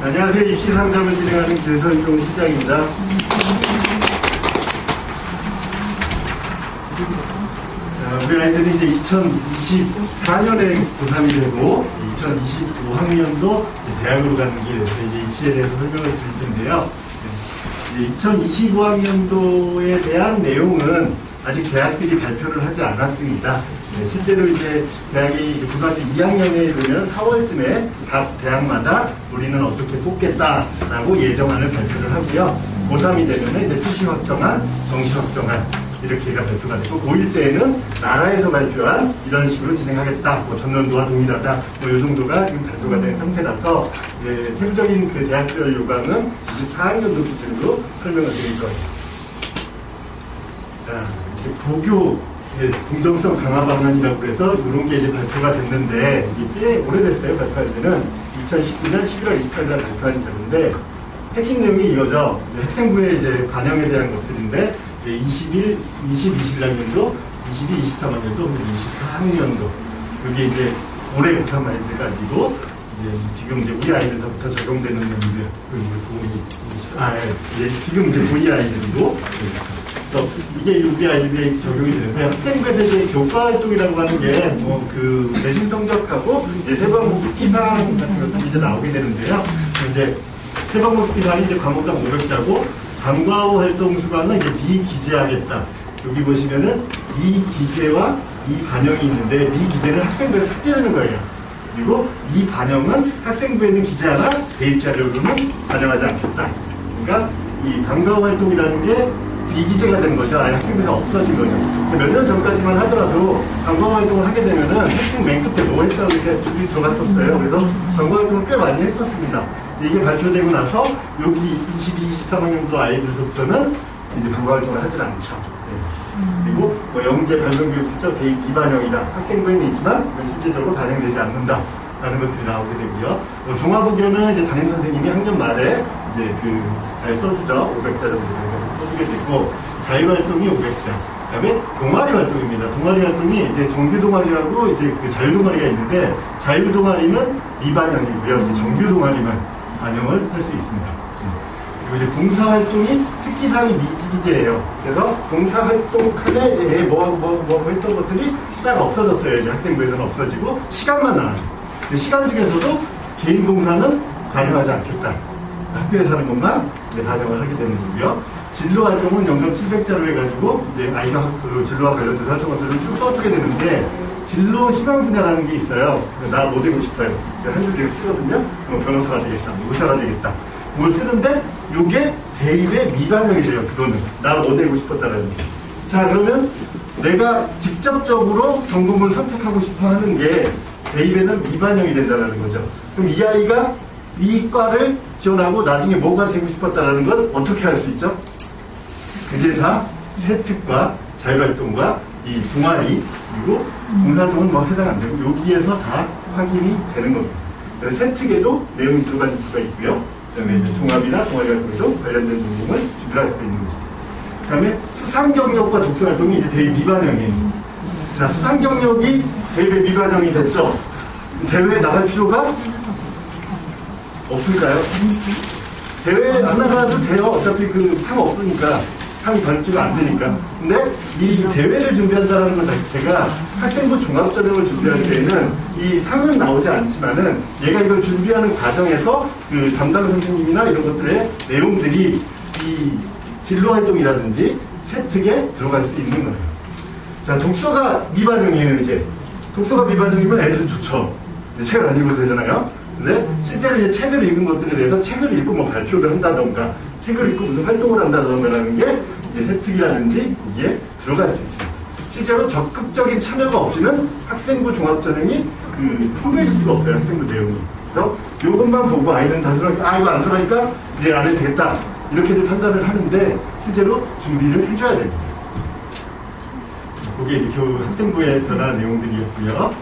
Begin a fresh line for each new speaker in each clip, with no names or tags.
안녕하세요. 입시 상담을 진행하는 김선종 시장입니다. 우리 아이들이 이제 2024년에 고3이 되고 2025학년도 대학으로 가는 길에서 이제 입시에 대해서 설명을 드릴 텐데요. 2025학년도에 대한 내용은 아직 대학들이 발표를 하지 않았습니다. 실제로 이제 대학이 이제 고등학교 2학년에 되면 4월쯤에 각 대학마다 우리는 어떻게 뽑겠다라고 예정안을 발표를 하고요. 고3이 되면 이제 수시 확정안, 정시 확정안 이렇게가 발표가 되고 고1 때에는 나라에서 발표한 이런 식으로 진행하겠다. 뭐 전년도와 동일하다. 뭐 이 정도가 지금 발표가 된 상태라서 세부적인 그 대학별 요강은 24학년도 기준으로 설명을 드릴 거예요. 자, 이제 고교 공정성 강화 방안이라고 해서 이런 게 이제 발표가 됐는데 이게 꽤 오래됐어요. 발표한 지는 2019년 11월 28일 날 발표한 자료인데 핵심 내용이 이거죠. 학생부의 이제 반영에 대한 것들인데 21, 22학년도, 22, 23학년도, 24학년도 그게 이제 올해 고3 아이들 가지고 지금 이제 우리 아이들서부터 적용되는 내용들 지금 이제 우리 아이들이고 이게 우리 아이들이 적용이 되는데 학생부에서 이제 교과활동이라고 하는 게 뭐 그 내신 성적하고 이제 세부학목 기반 같은 것들이 이제 나오게 되는데요. 이제 세부학목 기반이 이제 과목당 500자고 방과후 활동 수강은 이제 비기재하겠다. 여기 보시면은 비기재와 비반영이 있는데 비기재는 학생부에 삭제하는 거예요. 그리고 비반영은 학생부에는 기재하나 대입자료로는 반영하지 않겠다. 그러니까 이 방과후 활동이라는 게 비기재가 된 거죠. 아예 학생부에서 없어진 거죠. 몇 년 전까지만 하더라도 방과후 활동을 하게 되면은 학생 맨 끝에 뭐 했다고 이렇게 줄이 들어갔었어요. 그래서 방과후 활동을 꽤 많이 했었습니다. 이게 발표되고 나서 여기 22, 23학년도 아이들서부터는 이제 방과후 활동을 하질 않죠. 그리고 뭐 영재 발명교육 실적 대입 비반영이다. 학생부에는 있지만 실제적으로 반영되지 않는다. 라는 것들이 나오게 되고요. 종합의견은 이제 담임 선생님이 학년 말에 이제 잘 써주죠. 500자 정도 써주게 되고 자율활동이 500자. 그다음에 동아리 활동입니다. 동아리 활동이 이제 정규 동아리하고 이제 그 자율 동아리가 있는데 자율 동아리는 미반영이고요. 이제 정규 동아리만 반영을 할 수 있습니다. 그리고 이제 봉사활동이 특기사항이 미기재예요. 그래서 봉사활동 칸에 뭐 했던 것들이 딱 없어졌어요. 이제 학생부에서는 없어지고 시간만 나와요. 시간 중에서도 개인 봉사는 반영하지 않겠다. 학교에서 하는 것만 이제 반영을 하게 되는 거고요. 진로 활동은 연금 700자로 해가지고 이제 아이가 진로와 관련된 활동들을 쭉 써주게 되는데 진로 희망 분야라는 게 있어요. 나 뭐 되고 싶어요. 한 줄 뒤에 쓰거든요. 변호사가 되겠다, 의사가 되겠다. 뭘 쓰는데 이게 대입에 미반영이 돼요. 그거는 나 뭐 되고 싶었다라는 게. 자, 그러면 내가 직접적으로 전공을 선택하고 싶어 하는 게 대입에는 미반영이 된다는 거죠. 그럼 이 아이가 이 과를 지원하고 나중에 뭐가 되고 싶었다는 건 어떻게 할 수 있죠? 그게 다 세특과 자율활동과 이 동아리 그리고 봉사활동은 뭐 해당 안 되고 여기에서 다 확인이 되는 겁니다. 그래서 세특에도 내용이 들어갈 수가 있고요. 그다음에 이제 종합이나 동아리 활동에도 관련된 전공을 준비할 수가 있는 거죠. 그다음에 수상경력과 독서활동이 이제 대입 미반영이에요. 자, 수상경력이 대입에 미반영이 됐죠. 대회에 나갈 필요가 없을까요? 대회에 안 나가도 돼요. 어차피 그 상 없으니까. 상이 발표가 안 되니까. 근데 이 대회를 준비한다는 것 자체가 학생부 종합전형을 준비할 때에는 이 상은 나오지 않지만은 얘가 이걸 준비하는 과정에서 그 담당 선생님이나 이런 것들의 내용들이 이 진로활동이라든지 세특에 들어갈 수 있는 거예요. 자, 독서가 미반영이에요, 이제. 독서가 미반영이면 애들은 좋죠. 책을 안 읽어도 되잖아요. 근데 실제로 이제 책을 읽은 것들에 대해서 책을 읽고 뭐 발표를 한다던가, 책을 읽고 무슨 활동을 한다던가 하는 게 이제 세특이라든지 거기에 들어갈 수 있습니다. 실제로 적극적인 참여가 없이는 학생부 종합전형이 통과해질 수가 없어요, 학생부 내용이. 그래서 이것만 보고 아이는 다 들어가니까, 이거 안 들어가니까 이제 안 해도 되겠다. 이렇게들 판단을 하는데 실제로 준비를 해줘야 됩니다. 그게 이제 학생부에 전한 내용들이었고요.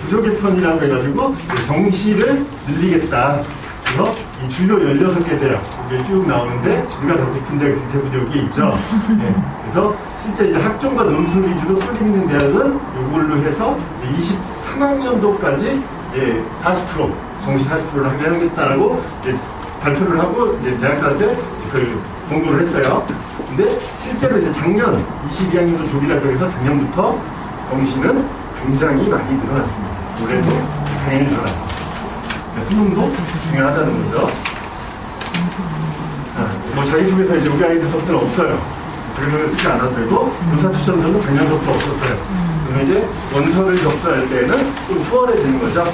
구조 개편이라고 해가지고 정시를 늘리겠다. 그래서 이 진로 16개 대학 이게 쭉 나오는데 우리가 갖고 싶은 데 대부분 여기 있죠. 네. 그래서 실제 이제 학종과 논술 위주로 쏠림 있는 대학은 이걸로 해서 23학년도까지 40% 정시 40%를 하게 하겠다라고 이제 발표를 하고 이제 대학들한테 그 공고를 했어요. 근데 실제로 이제 작년 22학년도 조기답변에서 작년부터 정시는 굉장히 많이 늘어났습니다. 올해도 당연히 늘어났습니다. 수능도 중요하다는 거죠. 자, 뭐 자기소개서 이제 우리 아이들서부터는 없어요. 자기소개 쓰지 않아도 되고, 교사 추천서는 작년부터 없었어요. 그러면 이제 원서를 접수할 때는 좀 수월해지는 거죠.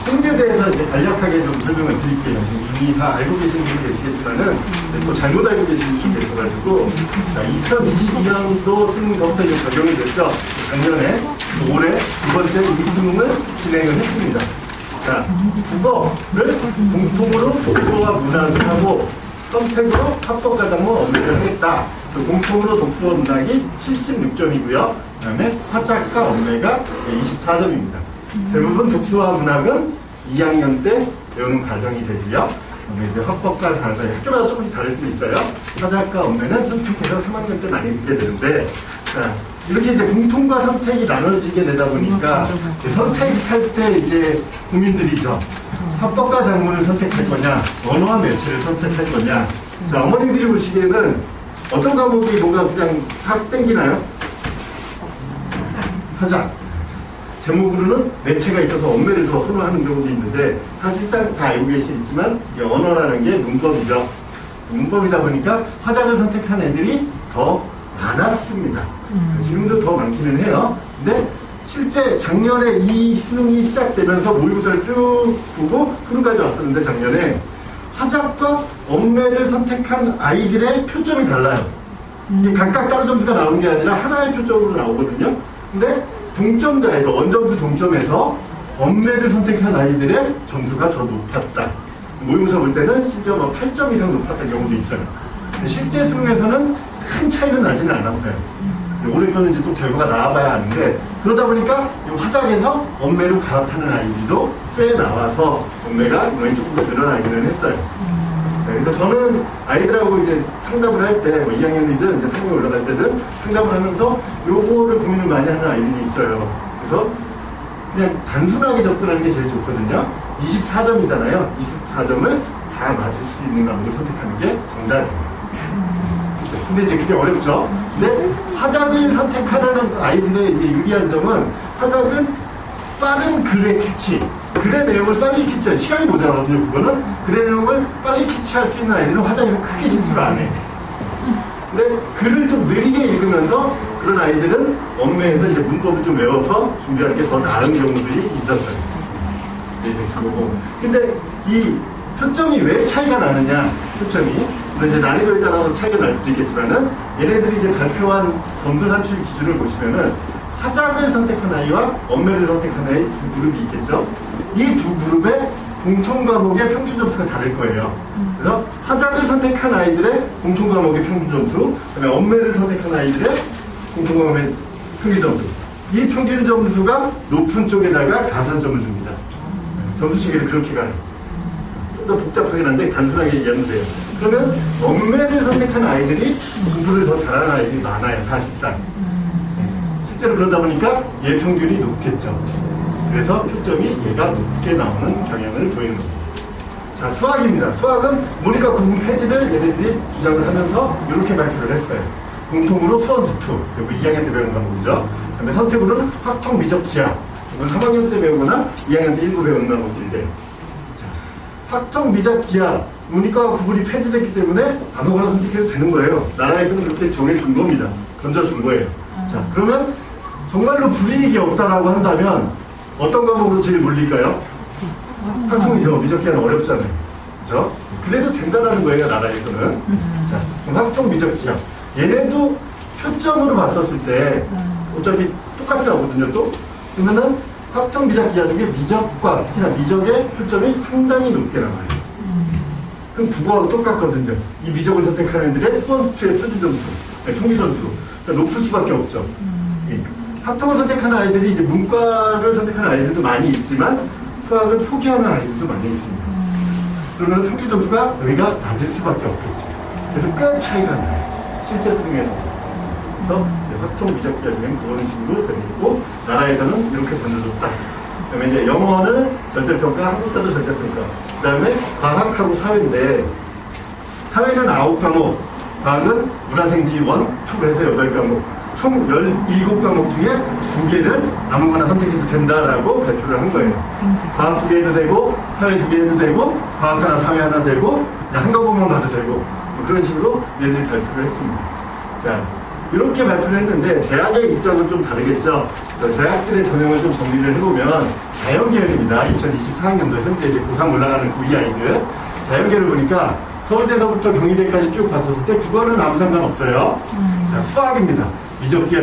승계에 대해서 이제 간략하게 좀 설명을 드릴게요. 이미 다 알고 계신 분이 계시겠지만은, 또 잘못 알고 계신 분이 계셔가지고, 자, 2022년도 수능서부터 이제 적용이 됐죠. 작년에, 올해 두 번째 수능을 진행을 했습니다. 자, 국어를 공통으로 독서와 문학을 하고, 선택으로 합법과정문 업무를 하겠다. 그 공통으로 독서와 문학이 76점이고요. 그 다음에 화작과 업무가 24점입니다. 대부분 독서와 문학은 2학년 때 배우는 과정이 되고요. 이제 합법과 단서, 학교마다 조금씩 다를 수 있어요. 화작과 업무는 선택해서 3학년 때 많이 듣게 되는데, 자, 이렇게 이제 공통과 선택이 나눠지게 되다 보니까 선택할 때 이제 고민들이죠. 합법과 작문을 선택할 거냐, 언어와 매체를 선택할 거냐. 자, 어머님들이 보시기에는 어떤 과목이 뭔가 그냥 확 땡기나요? 화작. 제목으로는 매체가 있어서 언어를 더 선호하는 경우도 있는데, 사실상 다 알고 계시지만 이게 언어라는 게 문법이죠. 문법이다 보니까 화작을 선택한 애들이 더 많았습니다. 지금도 더 많기는 해요. 근데 실제 작년에 이 수능이 시작되면서 모의고사를 쭉 보고 수능까지 왔었는데, 작년에 화작과 언어를 선택한 아이들의 표점이 달라요. 이게 각각 다른 점수가 나오는 게 아니라 하나의 표점으로 나오거든요. 근데 동점자에서, 원점수 동점에서 언어를 선택한 아이들의 점수가 더 높았다. 모의고사 볼 때는 심지어 8점 이상 높았던 경우도 있어요. 근데 실제 수능에서는 큰 차이는 나지는 않았어요. 올해 거는 이제 또 결과가 나와봐야 하는데, 그러다 보니까 화작에서 언어로 갈아타는 아이들도 꽤 나와서 언어가 이번에 조금 더 늘어나기는 했어요. 네, 그래서 저는 아이들하고 이제 상담을 할 때, 2학년이든 이제 3학년 올라갈 때든 상담을 하면서 요거를 고민을 많이 하는 아이들이 있어요. 그래서 그냥 단순하게 접근하는 게 제일 좋거든요. 24점이잖아요. 24점을 다 맞을 수 있는 과목을 선택하는 게 정답이에요. 근데 이제 그게 어렵죠. 근데 화작을 선택하려는 아이들의 이제 유리한 점은, 화작은 빠른 글의 캐치, 글의 내용을 빨리 캐치할 시간이 모자라거든요. 그거는 글의 내용을 빨리 캐치할 수 있는 아이들은 화작에서 크게 실수를 안 해. 근데 글을 좀 느리게 읽으면서 그런 아이들은 언어에서 이제 문법을 좀 외워서 준비하는 게 더 나은 경우들이 있었어요. 네, 그거고. 근데 이 표점이 왜 차이가 나느냐? 표점이. 이제 난이도에 따라서 차이가 날 수도 있겠지만은, 얘네들이 이제 발표한 점수 산출 기준을 보시면은 화작을 선택한 아이와 언어를 선택한 아이 두 그룹이 있겠죠. 이 두 그룹의 공통 과목의 평균 점수가 다를 거예요. 그래서 화작을 선택한 아이들의 공통 과목의 평균 점수, 그다음에 언어를 선택한 아이들의 공통 과목의 평균 점수. 이 평균 점수가 높은 쪽에다가 가산점을 줍니다. 점수 체계를 그렇게 가요. 좀 더 복잡하긴 한데 단순하게 얘기하면 돼요. 그러면 언어를 선택한 아이들이 공부를 더 잘하는 아이들이 많아요, 사실상. 실제로 그러다 보니까 얘 평균이 높겠죠. 그래서 표점이 얘가 높게 나오는 경향을 보이는 겁니다. 자, 수학입니다. 수학은 모니까 구분 폐지를 얘네들이 주장을 하면서 이렇게 발표를 했어요. 공통으로 수원수2, 그리고 2학년 때 배우는 과목이죠. 그다음에 선택으로는 확통, 미적, 기하. 이건 3학년 때 배우거나 2학년 때 일부 배우는 과목인데, 확통, 미적, 기하, 문이과와 구분이 폐지됐기 때문에 아무거나 선택해도 되는 거예요. 나라에서는 그렇게 정해준 겁니다. 던져준 거예요. 자, 그러면 정말로 불이익이 없다라고 한다면 어떤 과목으로 제일 몰릴까요? 확통이죠. 미적, 기하는 어렵잖아요. 그렇죠? 그래도 된다는 거예요, 나라에서는. 자, 그럼 확통, 미적, 기하. 얘네도 표점으로 봤었을 때 어차피 똑같이 나오거든요, 또. 그러면은 확통, 미적, 기하 중에 미적과 특히나 미적의 표점이 상당히 높게 나와요. 그럼 국어하고 똑같거든요. 이 미적을 선택하는 애들의 수원수의 표준 점수, 평균 점수. 그러니까 높을 수밖에 없죠. 학통을 선택하는 아이들이 이제 문과를 선택하는 아이들도 많이 있지만 수학을 포기하는 아이들도 많이 있습니다. 그러면 평균 점수가 여기가 낮을 수밖에 없겠죠. 그래서 꽤 차이가 나요. 실제 수능에서. 그래서 학통 미적 기하 중에는 그런 식으로 되고, 나라에서는 이렇게 던져줬다. 그다음에 이제 영어는 절대평가, 한국사도 절대평가. 그다음에 과학하고 사회인데 사회는 9과목, 과학은 문화생지 1, 2 해서 8과목. 총 17과목 중에 2개를 아무거나 선택해도 된다라고 발표를 한 거예요. 과학 2개 해도 되고, 사회 2개 해도 되고, 과학 하나, 사회 하나 되고, 한 과목만 봐도 되고, 뭐 그런 식으로 얘들이 발표를 했습니다. 자, 이렇게 발표를 했는데, 대학의 입장은 좀 다르겠죠. 대학들의 전형을 좀 정리를 해보면, 자연계열입니다. 2024학년도 현재 이제 고3 올라가는 고2 아이들. 자연계를 보니까, 서울대서부터 경희대까지 쭉 봤었을 때, 국어는 아무 상관없어요. 자, 수학입니다. 미적기야.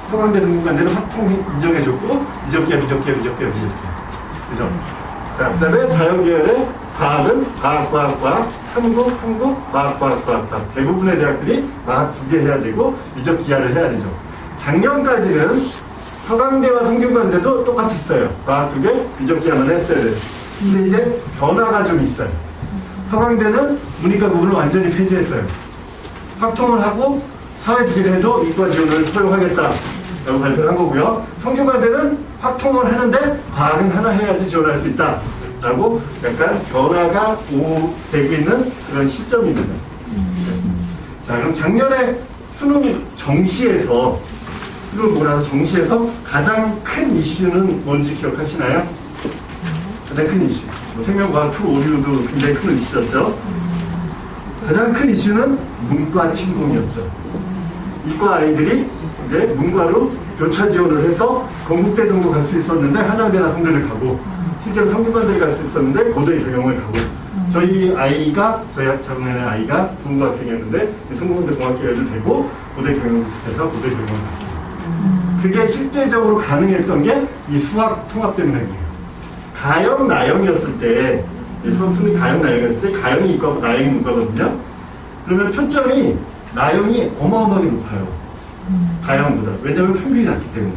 서강대 등록관대는 확통 인정해줬고, 미적기야. 그죠? 자, 그 다음에 자연계열의 과학은 과학, 한국, 과학. 대부분의 대학들이 과학 2개 해야 되고, 미적기하를 해야 되죠. 작년까지는 서강대와 성균관대도 똑같았어요. 과학 2개, 미적기하만 했어야 돼요. 근데 이제 변화가 좀 있어요. 서강대는 문이과 부분을 완전히 폐지했어요. 확통을 하고, 사회 2개를 해도 이과 지원을 허용하겠다라고 발표를 한 거고요. 성균관대는 확통을 하는데 과학은 하나 해야지 지원할 수 있다라고 약간 변화가 되고 있는 그런 시점입니다. 자, 그럼 작년에 수능 정시에서 수능을 보고 나서 정시에서 가장 큰 이슈는 뭔지 기억하시나요? 가장 큰 이슈. 생명과학 2, 오류도 굉장히 큰 이슈였죠. 가장 큰 이슈는 문과 침공이었죠. 이과 아이들이 이제 문과로 교차 지원을 해서 건국대 정도 갈 수 있었는데 한양대나 성대를 가고, 실제로 성균관대를 갈 수 있었는데 고대 경영을 가고, 저희 작년에 아이가 중고학생이었는데 성균관대 공학계열도 되고 고대 경영을 해서 고대 경영을 갔어요. 그게 실제적으로 가능했던 게 이 수학 통합 때문이에요. 가영, 나영이었을 때, 수능이 가영, 나영이었을 때 가영이 이과고 나영이 문과거든요. 그러면 표점이 나영이 어마어마하게 높아요. 가영보다. 왜냐하면 평균이 낮기 때문에.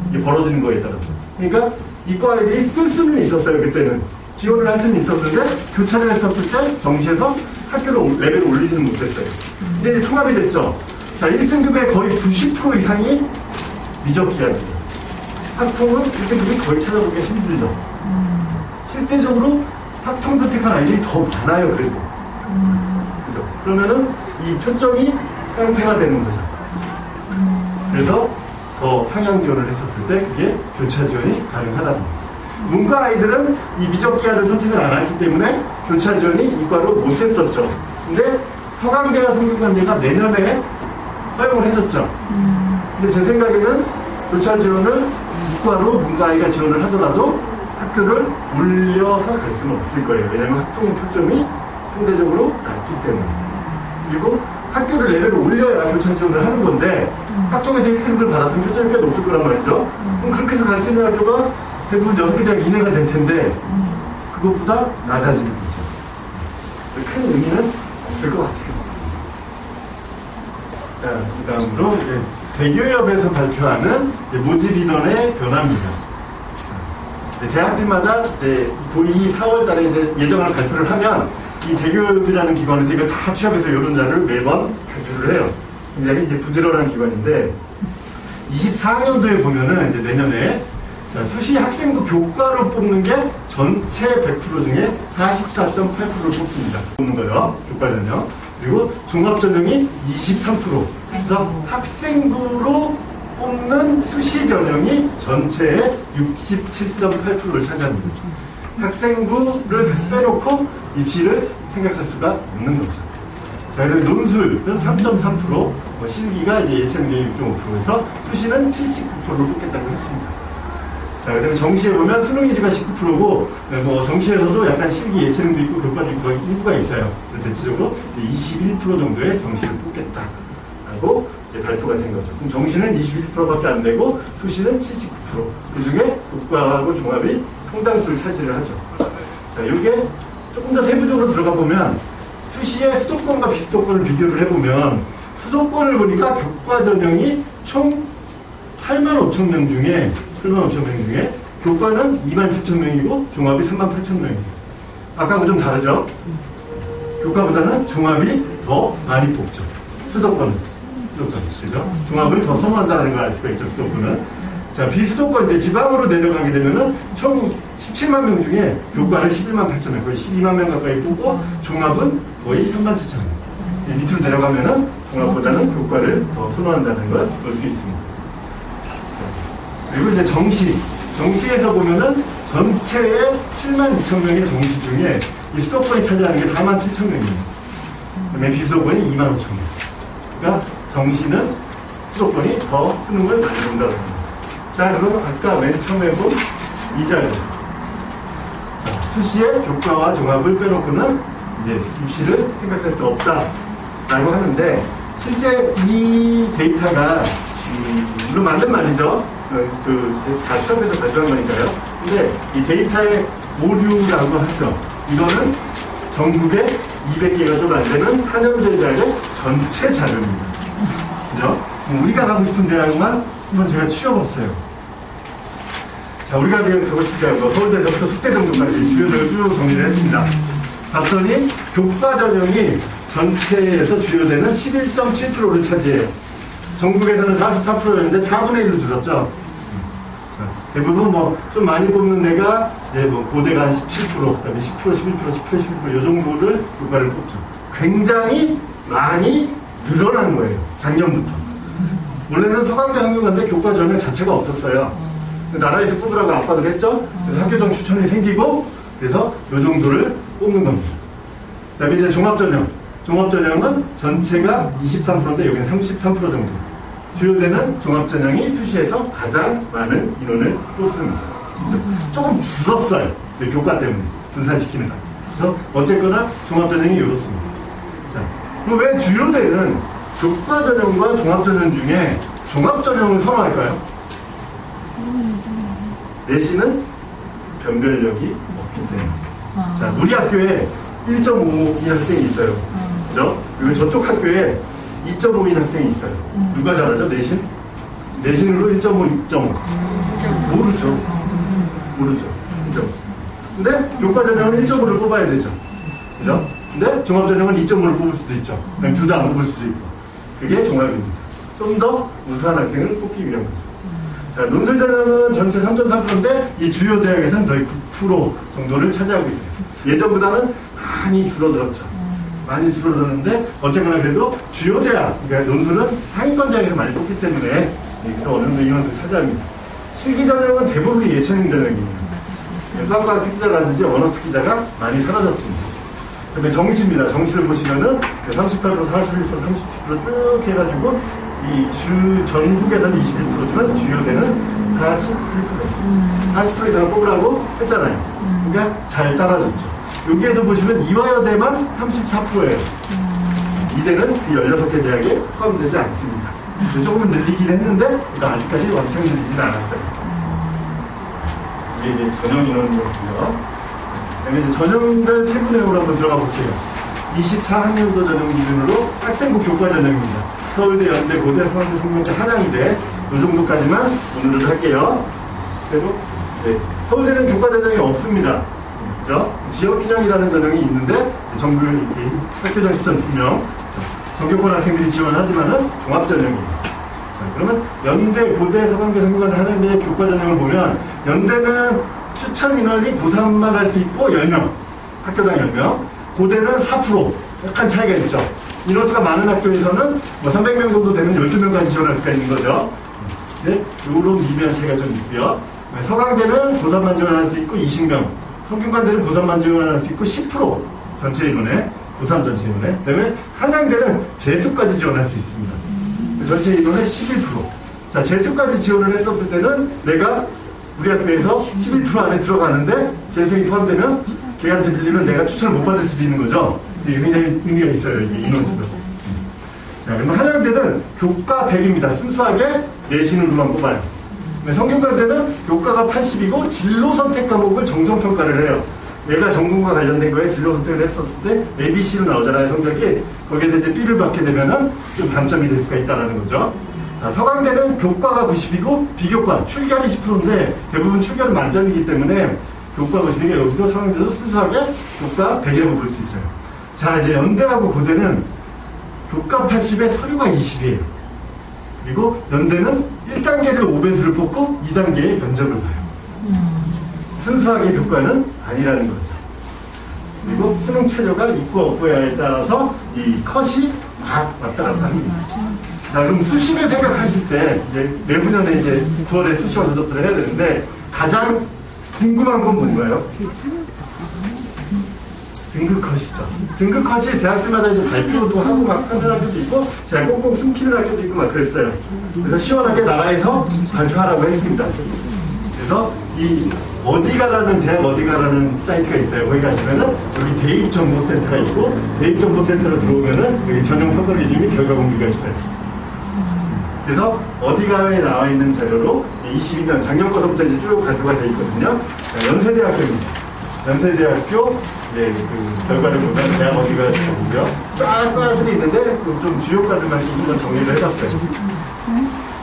이게 벌어지는 거에 따라서. 그러니까 이과 아이들이 쓸 수는 있었어요, 그때는. 지원을 할 수는 있었는데, 교차를 했었을 때 정시에서 학교를 레벨을 올리지는 못했어요. 이제 통합이 됐죠. 자, 1등급의 거의 90% 이상이 미적기하입니다. 학통은 1등급이 거의 찾아보기가 힘들죠. 실제적으로 학통 선택한 아이들이 더 많아요, 그래도. 그죠? 그러면은 이 표점이 깡패가 되는 거죠. 그래서 더 상향 지원을 했었을 때 그게 교차 지원이 가능하다. 문과 아이들은 이 미적기하를 선택을 안 했기 때문에 교차 지원이 이과로 못했었죠. 근데 서강대와 성균관대가 내년에 허용을 해줬죠. 근데 제 생각에는 교차 지원을 이과로 문과 아이가 지원을 하더라도 학교를 올려서 갈 수는 없을 거예요. 왜냐하면 학통의 표점이 상대적으로 낮기 때문에. 그리고 학교를 레벨을 올려야 교차 지원을 하는 건데, 학통에서 1등급을 받았으면 표점이 꽤 높을 거란 말이죠. 그럼 그렇게 해서 갈 수 있는 학교가 대부분 6개 대학 이내가 될 텐데, 그것보다 낮아지는 거죠. 큰 의미는 없을 것 같아요. 자, 그 다음으로 이제 대교협에서 발표하는 모집 인원의 변화입니다. 대학들마다 이제 고2 4월 달에 이제 예정을 발표를 하면 이 대교협이라는 기관에서 이걸 다 취합해서 여론자를 매번 발표를 해요. 굉장히 이제 부지런한 기관인데, 24학년도에 보면은 이제 내년에 수시 학생부 교과로 뽑는 게 전체 100% 중에 44.8%를 뽑습니다. 뽑는 거요. 교과 전형. 그리고 종합 전형이 23%. 그래서 학생부로 뽑는 수시 전형이 전체의 67.8%를 차지합니다. 학생부를 빼놓고 입시를 생각할 수가 없는 거죠. 자, 그리고 논술은 3.3%, 실기가 이제 예체능이 6.5%에서 수시는 79%를 뽑겠다고 했습니다. 자, 그다음에 정시에 보면 수능 위주가 19%고, 뭐 정시에서도 약간 실기 예체능도 있고 교과도 있고 일부가 있어요. 대체적으로 21% 정도의 정시를 뽑겠다라고 발표가 된 거죠. 그럼 정시는 21%밖에 안 되고 수시는 79%. 그 중에 교과하고 종합이 상당수를 차지를 하죠. 자, 이게 조금 더 세부적으로 들어가 보면 수시의 수도권과 비수도권을 비교를 해보면 수도권을 보니까 교과 전형이 총 8만 5천 명 중에 교과는 2만 7천 명이고 종합이 3만 8천 명이에요. 아까하고 좀 다르죠? 교과보다는 종합이 더 많이 뽑죠. 수도권은. 그죠? 종합을 더 선호한다는 걸 알 수가 있죠, 수도권은. 자, 비수도권 이제 지방으로 내려가게 되면은 총 17만 명 중에 교과를 11만 8천 명, 거의 12만 명 가까이 뽑고 종합은 거의 3만 7천 명. 밑으로 내려가면은 종합보다는 교과를 더 선호한다는 걸 볼 수 있습니다. 그리고 이제 정시에서 보면은 전체의 7만 2천 명의 정시 중에 이 수도권이 차지하는 게 4만 7천 명입니다. 그다음에 비수도권이 2만 5천 명. 그러니까 정시는 수도권이 더 수능을 많이 본다고 합니다. 자, 그럼 아까 맨 처음에 본 이 자료. 수시의 교과와 종합을 빼놓고는 이제 입시를 생각할 수 없다라고 하는데, 실제 이 데이터가 물론 맞는 말이죠. 수업에서 가져간 거니까요. 근데 이 데이터의 오류라고 하죠. 이거는 전국에 200개가 좀 안 되는 한영대대학의 전체 자료입니다. 그죠? 우리가 가고 싶은 대학만 한번 제가 추려봤어요. 자, 우리가 지금 가고 싶은 대학은 서울대에서부터 숙대정도까지 주요대를 쭉 정리를 했습니다. 봤더니 교과 전형이 전체에서 주요대는 11.7%를 차지해요. 전국에서는 44%였는데 4분의 1로 줄었죠. 대부분 뭐 좀 많이 뽑는 데가 이제 뭐 고대가 한 17%, 그다음에 10%, 11%, 10%, 11%, 이 정도를 교과를 뽑죠. 굉장히 많이 늘어난 거예요. 작년부터. 원래는 서강대 학교인데 교과 전형 자체가 없었어요. 나라에서 뽑으라고 압박을 했죠. 그래서 학교장 추천이 생기고, 그래서 이 정도를 뽑는 겁니다. 그다음에 이제 종합전형. 종합전형은 전체가 23%인데 여기는 33% 정도. 주요대는 종합전형이 수시에서 가장 많은 인원을 뽑습니다. 조금 줄었어요. 교과 때문에 분산시키는 거. 그래서 어쨌거나 종합전형이 이렇습니다. 자, 그럼 왜 주요대는 교과전형과 종합전형 중에 종합전형을 선호할까요? 내신은 변별력이 없기 때문에. 자, 우리 학교에 1.5인 학생이 있어요. 그죠? 그리고 저쪽 학교에 2.5인 학생이 있어요. 누가 잘하죠? 내신? 내신으로 1.5, 2.5. 모르죠. 그죠? 근데 교과전형은 1.5를 뽑아야 되죠. 그죠? 근데 종합전형은 2.5를 뽑을 수도 있죠. 그냥 둘 다 안 뽑을 수도 있고. 그게 종합입니다. 좀 더 우수한 학생을 뽑기 위한 거죠. 자, 논술전형은 전체 3.3%인데 이 주요 대학에서는 거의 9% 정도를 차지하고 있어요. 예전보다는 많이 줄어들었죠. 많이 줄어들었는데 어쨌거나 그래도 주요 대학, 그러니까 논술은 상위권 대학에서 많이 뽑기 때문에 어느 정도 인원수를 차지합니다. 실기전형은 대부분이 예체능 전형입니다. 수학과 특기자라든지 언어 특기자가 많이 사라졌습니다. 근데 정시입니다. 정시를 보시면은 38%, 41%, 37%쭉 해가지고 이 전국에서는 21%지만 주요대는 40% 이상을 뽑으라고 했잖아요. 그러니까 잘 따라줬죠. 여기에서 보시면 이화여대만 34%예요. 이대는 그 16개 대학에 포함되지 않습니다. 조금은 늘리긴 했는데 아직까지 왕창 늘리진 않았어요. 이게 이제 전형 인원이었고요. 그다음에 이제 전형별 세분회로 한번 들어가 볼게요. 24학년도 전형 기준으로 학생부 교과 전형입니다. 서울대, 연대, 고대, 서강대, 성명대, 한양대 이 정도까지만 오늘은 할게요. 그리고 네, 서울대는 교과 전형이 없습니다. 그렇죠? 지역균형이라는 전형이 있는데 전국 학교장 추천 2명 전교권 학생들이 지원하지만은 종합 전형입니다. 그러면 연대, 고대, 서강대, 성균관대, 한양대 교과 전형을 보면 연대는 추천 인원이 고3만 할 수 있고 10명, 학교당 10명. 고대는 4%, 약간 차이가 있죠. 인원수가 많은 학교에서는 뭐 300명 정도 되면 12명까지 지원할 수가 있는 거죠. 네, 요런 미묘한 차이가 좀 있고요. 서강대는 고3만 지원할 수 있고 20명, 성균관대는 고3만 지원할 수 있고 10% 전체 인원에, 고3 전체 인원에. 그 다음에 한양대는 재수까지 지원할 수 있습니다. 전체 인원의 11%. 자, 재수까지 지원을 했었을 때는 내가 우리 학교에서 11% 안에 들어가는데 재수생이 포함되면 걔한테 빌리면 내가 추천을 못 받을 수도 있는 거죠. 굉장히 의미가 있어요, 이게 인원수도. 자, 그러면 한양대는 교과 100입니다. 순수하게 내신으로만 뽑아요. 성균관대는 교과가 80이고 진로 선택 과목을 정성평가를 해요. 내가 전공과 관련된 거에 진로 선택을 했었을 때 ABC로 나오잖아요, 성적이. 거기에서 이제 B를 받게 되면은 좀 단점이 될 수가 있다는 거죠. 자, 서강대는 교과가 90이고 비교과, 출결이 10%인데 대부분 출결은 만점이기 때문에 교과 90이니까 여기도 서강대도 순수하게 교과 100이라고 볼 수 있어요. 자, 이제 연대하고 고대는 교과 80에 서류가 20이에요. 그리고 연대는 1단계를 5배수를 뽑고 2단계에 면접을 봐요. 순수하게 교과는 아니라는 거죠. 그리고 수능 최저가 있고 없고에 따라서 이 컷이 막 왔다 갔다 합니다. 자, 그럼 수시를 생각하실 때 이제 내후년에 이제 9월에 수시와 전접들을 해야 되는데 가장 궁금한 건 뭔가요? 등급 컷이죠. 등급 컷이 대학교마다 이제 발표도 하고 막 하는 학교도 있고 제가 꽁꽁 숨기는 학교도 있고 막 그랬어요. 그래서 시원하게 나라에서 발표하라고 했습니다. 그래서 이 어디가라는 대학 어디가라는 사이트가 있어요. 거기 가시면은 여기 대입정보센터가 있고 대입정보센터로 들어오면은 여기 전형 평가 기준 및 결과 공개가 있어요. 그래서 어디가에 나와 있는 자료로 22년 작년 거서부터 이제 쭉 발표가 돼 있거든요. 자, 연세대학교입니다. 연세대학교 그 결과를 보면 대학 어디가 보고요. 쫙 까들이 있는데 좀 주요과들만 좀 정리를 해봤어요.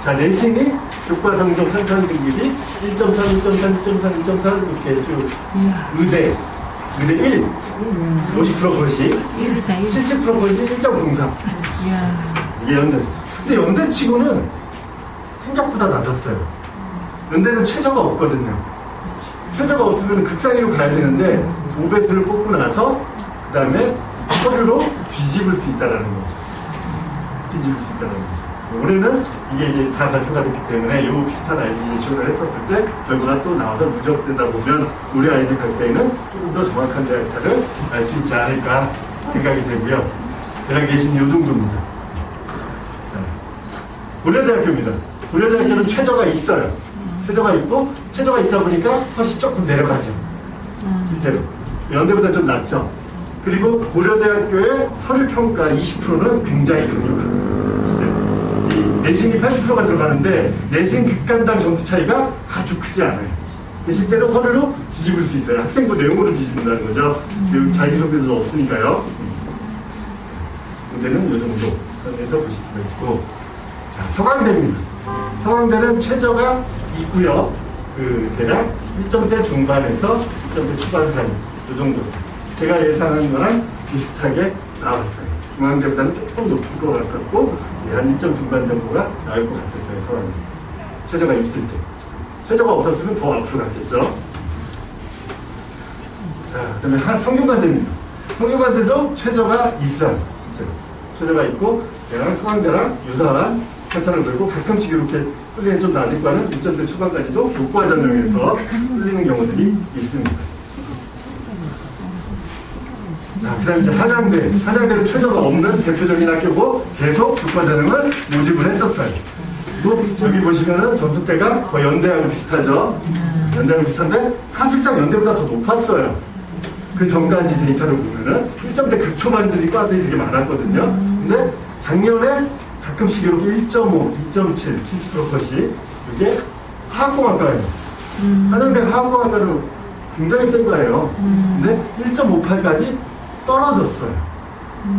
자, 내신이 교과 성적 한산 등급이 1.3, 1.3, 1.3, 1.4 이렇게 쭉 의대 1, 50% 것이 70% 것이 1.03. 이게 연대죠. 근데 연대치고는 생각보다 낮았어요. 연대는 최저가 없거든요. 최저가 없으면 극상위로 가야 되는데 5배수를 뽑고 나서 그 다음에 서류로 뒤집을 수 있다는 거죠. 뒤집을 수 있다는 거죠. 올해는 이게 이제 다 발표가 됐기 때문에 요 비슷한 아이들이 지원을 했었을 때 결과가 또 나와서 누적되다 보면 우리 아이들 갈 때에는 조금 더 정확한 데이터를 알 수 있지 않을까 생각이 되고요. 대략 계신 요 정도입니다. 고려대학교입니다. 고려대학교는 최저가 있어요. 최저가 있고 최저가 있다 보니까 컷이 조금 내려가죠. 실제로 연대보다 좀 낮죠. 그리고 고려대학교의 서류평가 20%는 굉장히 강력합니다. 실제로 이 내신이 80%가 들어가는데 내신 극간당 점수 차이가 아주 크지 않아요. 실제로 서류로 뒤집을 수 있어요. 학생부 내용으로 뒤집는다는 거죠. 자기소개도 없으니까요. 문제는 이 정도 선에서 보실 수가 있고. 자, 서강대입니다. 서강대는 최저가 있고요. 그 대략 1점대 중반에서 1점대 초반 사이 이 정도. 제가 예상한 거랑 비슷하게 나왔어요. 중앙대보다는 조금 높은 것 같았고 한 1점 중반 정도가 나올 것 같았어요. 서강대. 최저가 있을 때. 최저가 없었으면 더 앞으로 갔겠죠. 자, 그 다음에 성균관대입니다. 성균관대도 최저가 있어요. 최저가 있고 얘랑 서강대랑 유사한 패턴을 걸고 가끔씩 이렇게 풀리는 좀 낮은 과는 2점대 초반까지도 교과 전형에서 풀리는 경우들이 있습니다. 자, 그 다음에 이제 한양대. 한양대는 최저가 없는 대표적인 학교고 계속 교과 전형을 모집을 했었어요. 또 여기 보시면은 점수대가 거의 연대하고 비슷하죠. 연대하고 비슷한데 사실상 연대보다 더 높았어요. 그 전까지 데이터를 보면은 1점대 극초반들이 과들이 되게 많았거든요. 근데 작년에 가끔씩 이렇게 1.5, 2.7, 70% 컷이 이게 화학공학과예요. 한양대 화학공학과는 굉장히 센 거예요. 근데 1.58까지 떨어졌어요.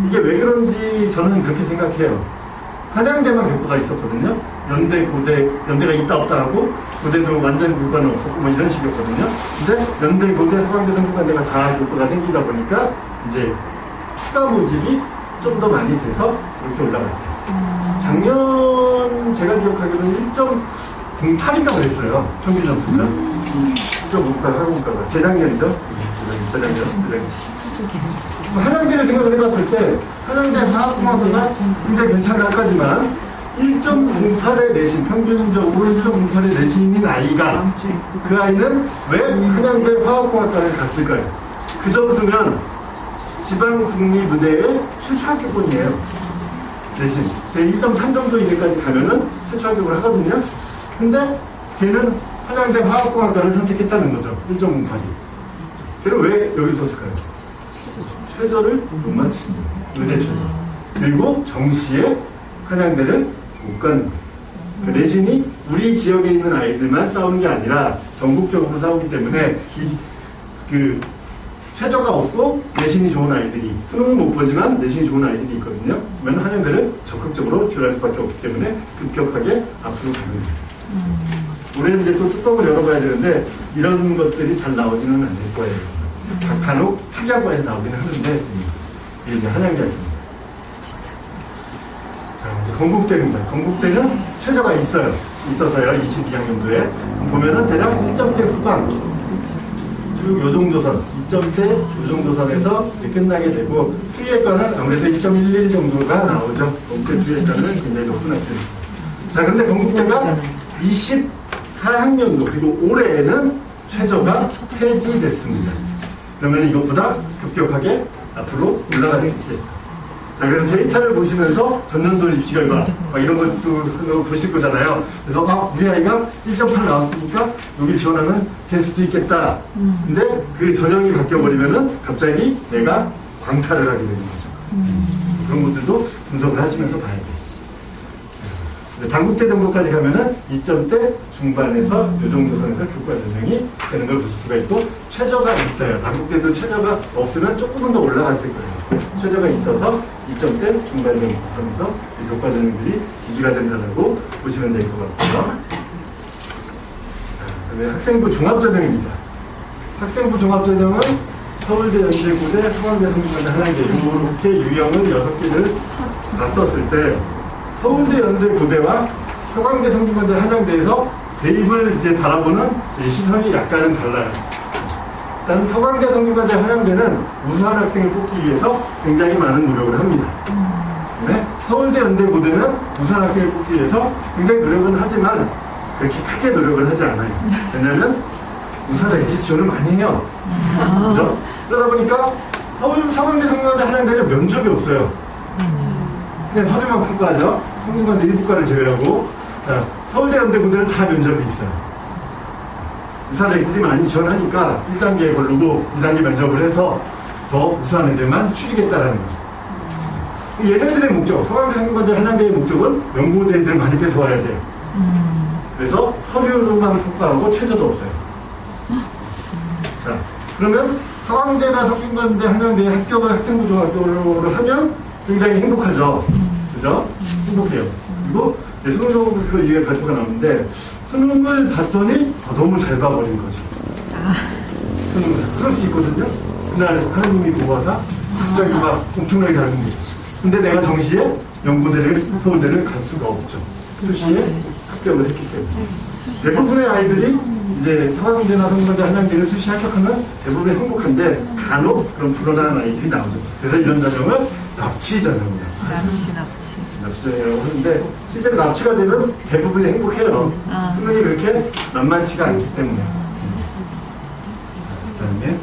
이게 왜 그런지 저는 그렇게 생각해요. 한양대만 교과가 있었거든요. 연대, 고대, 연대가 있다 없다 하고 고대도 완전 교과는 없었고 뭐 이런 식이었거든요. 근데 연대, 고대, 서강대, 성균관대가 다 교과가 생기다 보니까 이제 추가 모집이 좀 더 많이 돼서 이렇게 올라갔어요. 작년 제가 기억하기로는 1.08인가 그랬어요. 평균 점수가. 1.58 학원가가. 재작년이죠. 재작년. 한양대를 생각을 해봤을 때 한양대 화학공학과가 굉장히 괜찮은 학과지만 1.08의 내신, 평균적으로 1.08의 내신인 아이가 그 아이는 왜 한양대 화학공학과를 갔을까요? 그 점수면 지방국립의대의 최초 합격권이에요. 내신. 1.3 정도 이내까지 가면은 최초 합격을 하거든요. 근데 걔는 한양대 화학공학과를 선택했다는 거죠. 1.08이. 걔는 왜 여기 있었을까요? 최저를 못 맞추신 거예요. 의대 최저. 그리고 정시에 한양대를 못 가는 거예요. 그 내신이 우리 지역에 있는 아이들만 싸우는 게 아니라 전국적으로 싸우기 때문에 그 최저가 없고 내신이 좋은 아이들이 수능은 못 보지만 내신이 좋은 아이들이 있거든요. 그러면 한양대를 적극적으로 지원할 수밖에 없기 때문에 급격하게 앞으로 가는 거예요. 올해는 이제 또 뚜껑을 열어봐야 되는데 이런 것들이 잘 나오지는 않을 거예요. 간혹 특이한 과에 나오긴 하는데 이게 이제 한양대학교입니다. 자, 이제 건국대입니다. 건국대는 최저가 있었어요. 22학년도에. 보면은 대략 1점대 후반. 쭉 요 정도 선, 2점대 요 정도 선에서 끝나게 되고, 수의학과는 아무래도 1.11 정도가 나오죠. 건국대 수의학과는 굉장히 높은 학교입니다. 자, 근데 건국대가 24학년도, 그리고 올해에는 최저가 폐지됐습니다. 그러면 이것보다 급격하게 앞으로 올라갈 수 있겠죠. 자, 그래서 데이터를 보시면서 전년도 입시 결과 이런 것도 보실 거잖아요. 그래서 우리 아이가 1.8 나왔으니까 여기 지원하면 될 수도 있겠다. 근데 그 전형이 바뀌어버리면은 갑자기 내가 광탈을 하게 되는 거죠. 그런 것들도 분석을 하시면서 봐야 돼요. 단국대 정도까지 가면은 2점대 중반에서 이 정도 선에서 교과 전형이 되는 걸 보실 수가 있고, 최저가 있어요. 단국대도 최저가 없으면 조금은 더 올라갔을 거예요. 최저가 있어서 2점대 중반 정도 선에서 교과 전형들이 유지가 된다고 보시면 될 것 같고요. 그다음에 학생부 종합전형입니다. 학생부 종합전형은 서울대, 연세고대, 서강대, 성균관대, 한양대 이렇게 유형을 6개를 봤었을 때, 서울대, 연대, 고대와 서강대, 성균관대, 한양대에서 대입을 이제 바라보는 시선이 약간은 달라요. 일단 서강대, 성균관대, 한양대는 우수한 학생을 뽑기 위해서 굉장히 많은 노력을 합니다. 네? 서울대, 연대, 고대는 우수한 학생을 뽑기 위해서 굉장히 노력은 하지만 그렇게 크게 노력을 하지 않아요. 왜냐하면 우수한 애들이 지원을 많이 해요. 그죠? 그러다 보니까 서강대, 성균관대, 한양대는 면접이 없어요. 그냥 서류만 평가하죠. 성균관대 일부과를 제외하고. 자, 서울대, 연대, 고대는 다 면접이 있어요. 우수한 애들이 많이 지원하니까 1단계에 걸르고 2단계 면접을 해서 더 우수한 애들만 추리겠다라는 거죠. 얘네들의 목적, 서강대, 성균관대, 한양대의 목적은 연고대 애들을 많이 뺏어와야 돼요. 그래서 서류로만 평가하고 최저도 없어요. 자, 그러면 서강대나 성균관대, 한양대에 합격을 학생부 종합적으로 하면 굉장히 행복하죠. 그죠? 행복해요. 그리고 수능 그 이후에 발표가 나오는데, 수능을 봤더니 너무 잘 봐버린 거죠. 수능을. 그럴 수 있거든요. 그날 하나님이 보아서 갑자기 막 엄청나게 다른 거지. 근데 내가 정시에 연고대를, 서울대를 갈 수가 없죠. 수시에 합격을 했기 때문에. 대부분의 아이들이 이제 서강대나 성균관대, 한양대를 수시 합격하면 대부분 행복한데, 간혹 그런 불안한 아이들이 나오죠. 그래서 이런 전형을 납치 전형입니다. 납치 전형이라고 하는데, 실제로 납치가 되면 대부분이 행복해요. 수능이 그렇게 만만치가 않기 때문에. 그 다음에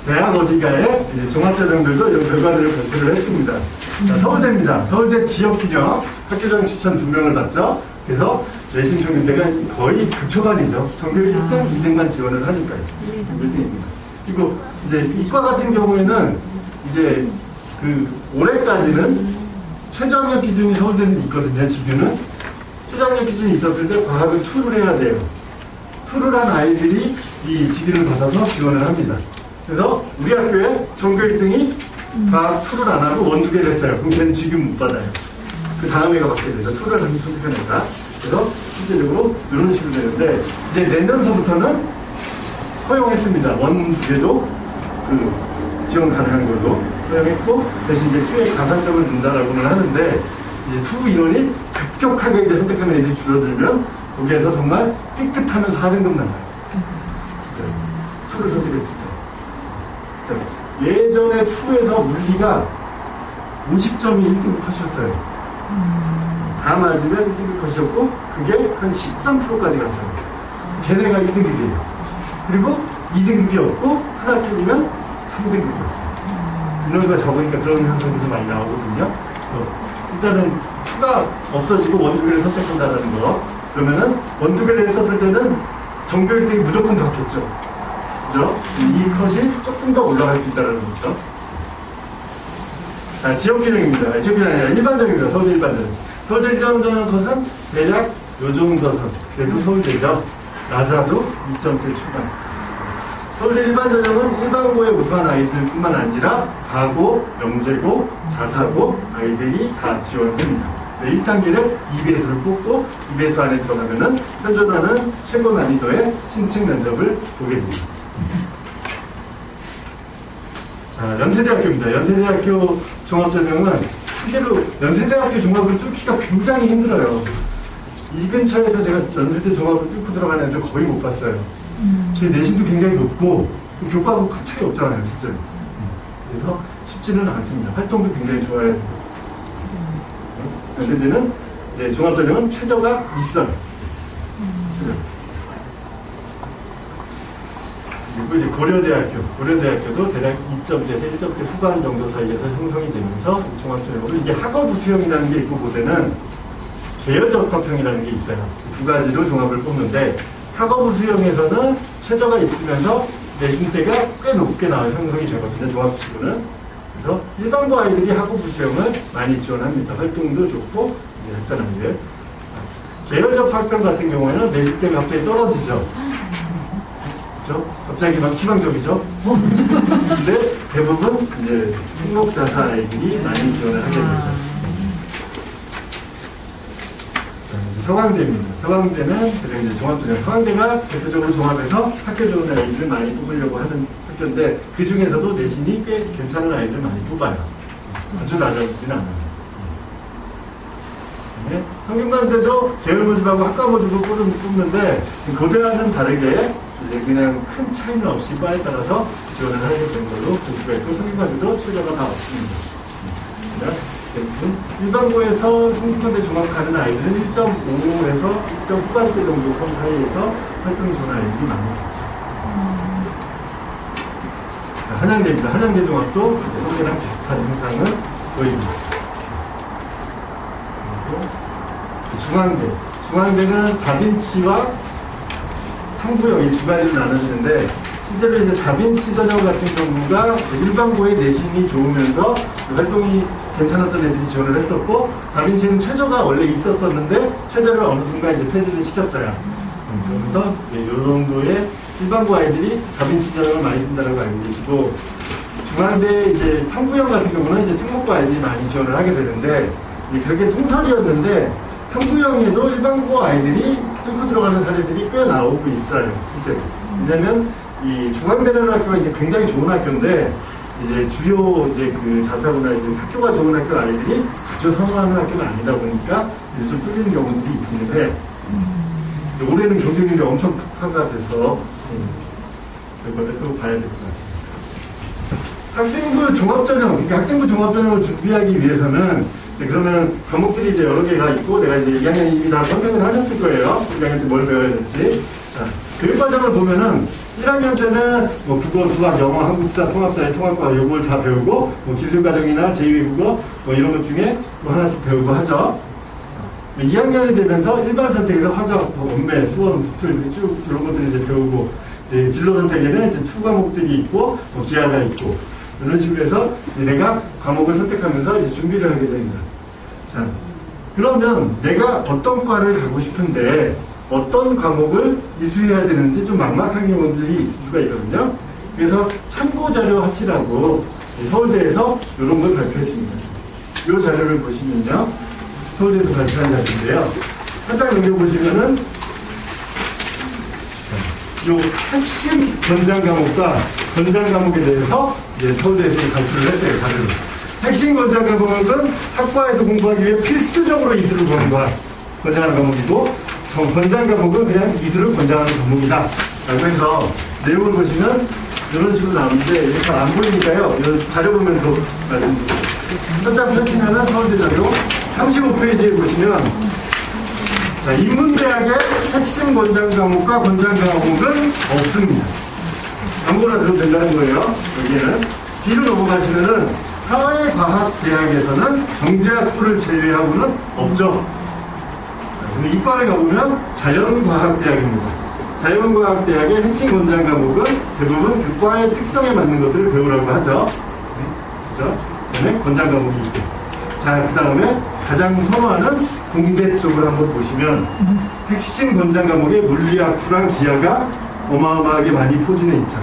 대학 어디가에 이제 종합전형들도 이런 결과들을 발표를 했습니다. 자, 서울대입니다. 서울대 지역균형 학교장 추천 2명을 받죠. 그래서 내신 평균대가 거의 극초반이죠. 전교 1등, 2등만 지원을 하니까요. 1등입니다. 그리고 이제 이과 같은 경우에는 이제 그 올해까지는 최저학력 기준이 서울대는 있거든요. 지규는 최저학력 기준이 있었을 때 과학을 2를 해야 돼요. 2를 한 아이들이 이 지규를 받아서 지원을 합니다. 그래서 우리 학교에 전교 1등이 과학 2를 안 하고 1, 2개를 했어요. 그럼 걔는 지규 못 받아요. 그 다음에가 받게 되죠. 2를 하면 선택하니까. 그래서 실제적으로 이런 식으로 되는데, 이제 내년서부터는 허용했습니다. 1, 2개도 그 지원 가능한 걸로 허용했고, 대신 이제 2에 가산점을 준다라고는 하는데, 이제 2 인원이 급격하게 이제 선택하는 애들이 줄어들면 거기에서 정말 삐끗하면서 4등급 나가요. 진짜 2를 선택했습니다. 예전에 2에서 물리가 50점이 1등급 컷이었어요. 다 맞으면 1등급 컷이었고, 그게 한 13%까지 갔어요. 걔네가 1등급이에요. 그리고 2등급이 없고, 하나 틀리면 3등급이었어요. 인원수가 적으니까 그런 현상이 좀 많이 나오거든요. 일단은 2가 없어지고 1, 2개를 선택한다는 거. 그러면은 1, 2개를 했었을 때는 전교 1등이 무조건 받겠죠. 그죠? 이 컷이 조금 더 올라갈 수 있다는 거죠. 자, 지역균형입니다. 지역균형이 아니라 일반적입니다. 서울대 일반적. 서울대 일반적 컷은 대략 요 정도 선. 그래도 서울대죠. 낮아도 2점대 초반. 서울대 일반전형은 일반고에 우수한 아이들뿐만 아니라 가고, 영재고, 자사고 아이들이 다 지원됩니다. 1단계를 EBS를 뽑고 EBS 안에 들어가면은 현존하는 최고 난이도의 신층 면접을 보게 됩니다. 자, 연세대학교입니다. 연세대학교 종합전형은 실제로 연세대학교 종합을 뚫기가 굉장히 힘들어요. 이 근처에서 제가 연세대 종합을 뚫고 들어가는 애들 거의 못 봤어요. 제 내신도 굉장히 높고 교과하고 큰 차이 없잖아요, 실제로. 그래서 쉽지는 않습니다. 활동도 굉장히 좋아야 되고. 연세대는 이제 종합전형은 최저가 있어요. 최저. 그리고 이제 고려대학교도 대략 2점대, 1점대 후반 정도 사이에서 형성이 되면서 종합전형으로 이게 학업 수형이라는 게 있고 고대는 계열적합형이라는 게 있어요. 두 가지로 종합을 뽑는데 학업 수형에서는 최저가 있으면서 내신대가 꽤 높게 나와요. 형성이 되거든요. 종합치고는. 그래서 일반고 아이들이 학업 수형을 많이 지원합니다. 활동도 좋고 간단한데 계열적합형 같은 경우에는 내신대가 갑자기 떨어지죠. 그렇죠? 갑자기 막 희망적이죠. 근데 대부분 이제 행복자사 아이들이 많이 지원을 하게 되죠. 서강대입니다. 서강대는 이제 종합전형. 서강대가 대표적으로 종합해서 학교 좋은 아이들을 많이 뽑으려고 하는 학교인데 그 중에서도 내신이 꽤 괜찮은 아이들을 많이 뽑아요. 아주 낮아지진 않아요. 네. 성균관대도 계열 모집하고 학과 모집을 뽑는데 고대와는 다르게 이제 그냥 큰 차이는 없이 과에 따라서 지원을 하게 된 걸로 볼 수가 있고 성균관대도 최저가 다 없습니다. 일반고에서 성균관대 종합하는 아이들은 1.5에서 1점 후반대 정도 선 사이에서 활동이 좋은 아이들이 많습니다. 한양대입니다. 한양대 종합도 성대랑 비슷한 현상을 보입니다. 그리고 중앙대는 다빈치와 탕부형 이 두 가지로 나눠지는데 실제로 이제 다빈치 전형 같은 경우가 일반고의 내신이 좋으면서 활동이 괜찮았던 애들이 지원을 했었고 다빈치는 최저가 원래 있었었는데 최저를 어느 순간 이제 폐지를 시켰어요. 그러면서 이 정도의 일반고 아이들이 다빈치 전형을 많이 든다고 알고 계시고 중앙대 이제 탕부형 같은 경우는 이제 특목고 아이들이 많이 지원을 하게 되는데 그렇게 통설이었는데 탕부형에도 일반고 아이들이 뚫고 들어가는 사례들이 꽤 나오고 있어요. 실제로. 왜냐면 이 중앙대라는 학교가 이제 굉장히 좋은 학교인데 이제 주요 이제 그 자사고나 이제 학교가 좋은 학교 아이들이 아주 선호하는 학교는 아니다 보니까 이제 좀 뚫리는 경우들이 있는데 올해는 경쟁률이 엄청 폭파가 돼서 이거를 또 봐야 될 것 같아요. 학생부 종합전형, 그러니까 학생부 종합전형을 준비하기 위해서는 그러면 과목들이 이제 여러 개가 있고 내가 이제 2학년 이미 다 선택을 하셨을 거예요. 2학년 때 뭘 배워야 될지. 자, 교육과정을 보면은 1학년 때는 뭐 국어, 수학, 영어, 한국사, 통합사회, 통합과 이걸 다 배우고 뭐 기술과정이나 제2외국어 뭐 이런 것 중에 또 하나씩 배우고 하죠. 2학년이 되면서 일반 선택에서 화적, 원매, 수원, 수틀 쭉 이런 것들을 이제 배우고 이제 진로 선택에는 이제 추 과목들이 있고 뭐 기하가 있고 이런 식으로 해서 내가 과목을 선택하면서 이제 준비를 하게 됩니다. 자, 그러면 내가 어떤 과를 가고 싶은데 어떤 과목을 이수해야 되는지 좀 막막한 경우들이 있을 수가 있거든요. 그래서 참고자료 하시라고 서울대에서 이런 걸 발표했습니다. 이 자료를 보시면요. 서울대에서 발표한 자료인데요. 살짝 넘겨보시면은 이 핵심 권장 과목과 권장 과목에 대해서 이제 서울대에서 발표를 했어요. 자료를. 핵심 권장 과목은 학과에서 공부하기 위해 필수적으로 이수를 권장하는 과목이고 권장 과목은 그냥 이수를 권장하는 과목이다 라고 해서 내용을 보시면 이런 식으로 나오는데 이게 잘 안 보이니까요. 이 자료 보면서 말씀드릴게요. 살짝 펼치면은 서울대 자료 35페이지에 보시면 자, 인문대학의 핵심 권장 과목과 권장 과목은 없습니다. 아무거나 들어도 된다는 거예요. 여기는 뒤로 넘어가시면은 사회과학대학에서는 경제학부를 제외하고는 없죠. 근데 이과를 가보면 자연과학대학입니다. 자연과학대학의 핵심 권장 과목은 대부분 그 과의 특성에 맞는 것들을 배우라고 하죠. 그렇죠? 그다음에 권장 과목이 있고. 자, 그 다음에 가장 선호하는 공대 쪽을 한번 보시면 핵심 권장 과목의 물리학, 수랑, 기하가 어마어마하게 많이 포진해 있죠.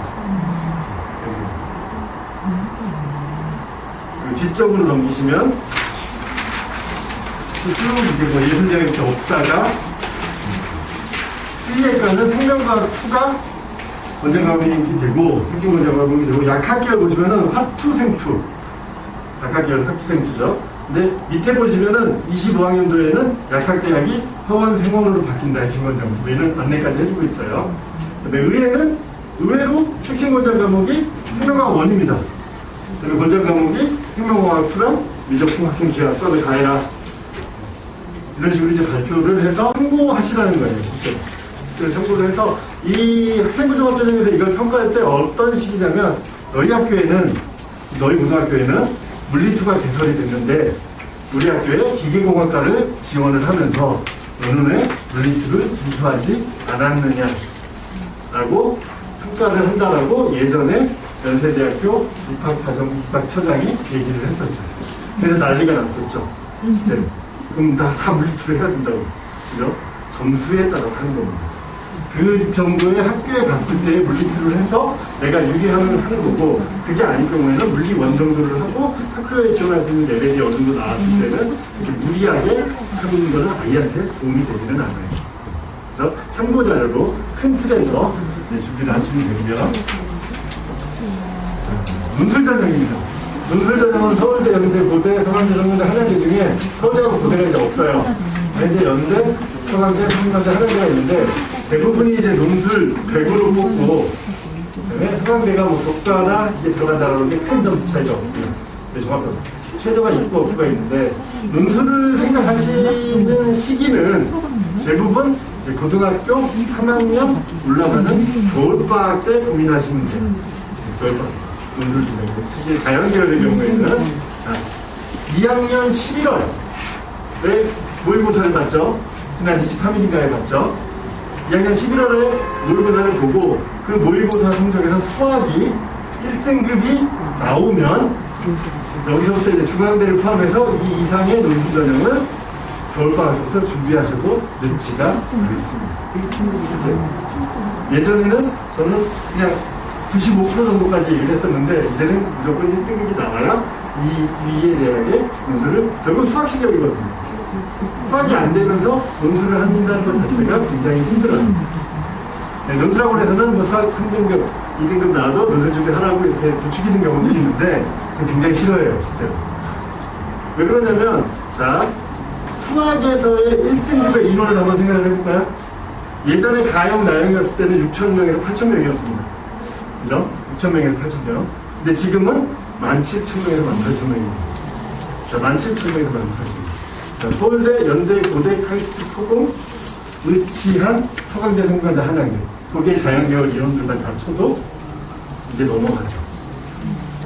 그리고 뒤쪽으로 넘기시면 쭉 이렇게 뭐 예술대학이 이렇게 없다가 수의학과는 생명과학 2가 권장 과목이 되고 핵심 권장 과목이 되고 약학계열 보시면은 화투생투 약학계열 화투생투죠. 근데 밑에 보시면은 25학년도에는 약학대학이 화원생원으로 바뀐다. 핵심권장. 얘는 안내까지 해주고 있어요. 근데 의회는 의외로 핵심권장 과목이 혁명과학 1입니다. 그리고 권장 과목이 혁명과학 2랑 미적풍학형 기하 수업을 다 해라. 이런 식으로 이제 발표를 해서 참고하시라는 거예요. 실제로. 그래서 참고를 해서 이 학생부종합전형에서 이걸 평가할 때 어떤 식이냐면 너희 학교에는, 너희 고등학교에는 물리2가 개설이 됐는데 우리 학교에 기계공학과를 지원을 하면서 너는 왜 물리2를 준수하지 않았느냐 라고 평가를 한다라고 예전에 연세대학교 입학처장이 얘기를 했었죠. 그래서 난리가 났었죠. 실제로. 그럼 다 물리2를 해야 된다고. 그죠? 점수에 따라서 하는 겁니다. 그 정도의 학교에 갔을 때 물리2를 해서 내가 유리하면 하는 거고, 그게 아닐 경우에는 물리1 정도를 하고 학교에 지원할 수 있는 레벨이 어느 정도 나왔을 때는 이렇게 무리하게 하는 거는 아이한테 도움이 되지는 않아요. 그래서 참고 자료로 큰 틀에서 준비를 하시면 되고요. 논술전형입니다. 논술전형은 서울대, 연대, 고대, 서강대, 성균대, 한양대 중에 서울대하고 고대가 이제 없어요. 이제 연대, 서강대, 성균대, 한양대가 있는데 대부분이 이제 논술 100으로 뽑고, 그다음에 서강대가 뭐 독과나 이게 들어간다라는 게 큰 점수 차이가 없고요. 종합적으로 최저가 있고 없고가 있는데, 논술을 생각하시는 시기는 대부분 고등학교 3학년 올라가는 겨울방학 때 고민하시면 돼요. 겨울방학 논술 진행. 이게 자연계열의 경우에는 2학년 11월에 모의고사를 봤죠. 지난 23일인가에 봤죠. 2학년 11월에 모의고사를 보고 그 모의고사 성적에서 수학이 1등급이 나오면 여기서부터 이제 중앙대를 포함해서 이 이상의 논술 전형을 겨울방학부터 준비하셔도 늦지가 않습니다. 예전에는 저는 그냥 95% 정도까지 얘기를 했었는데 이제는 무조건 1등급이 나와야 이 대학의 논술을, 결국 수학 실력이거든요. 수학이 안 되면서 논술을 한다는 것 자체가 굉장히 힘들어요. 네, 논술학원에서는 뭐 수학 3등급, 2등급 나와도 논술 준비하라고 이렇게 부추기는 경우도 있는데 굉장히 싫어해요, 실제로. 왜 그러냐면, 자, 수학에서의 1등급의 인원을 한번 생각을 해볼까요? 예전에 가영, 나영이었을 때는 6,000명에서 8,000명이었습니다. 그죠? 6,000명에서 8,000명. 근데 지금은 17,000명에서 18,000명입니다. 자, 17,000명에서 18,000명. 자, 서울대, 연대, 고대, 카이스트, 토공, 의치한, 서강대, 성균관대, 한양대. 거기에 자연계열 이론들만 다 쳐도 이제 넘어가죠.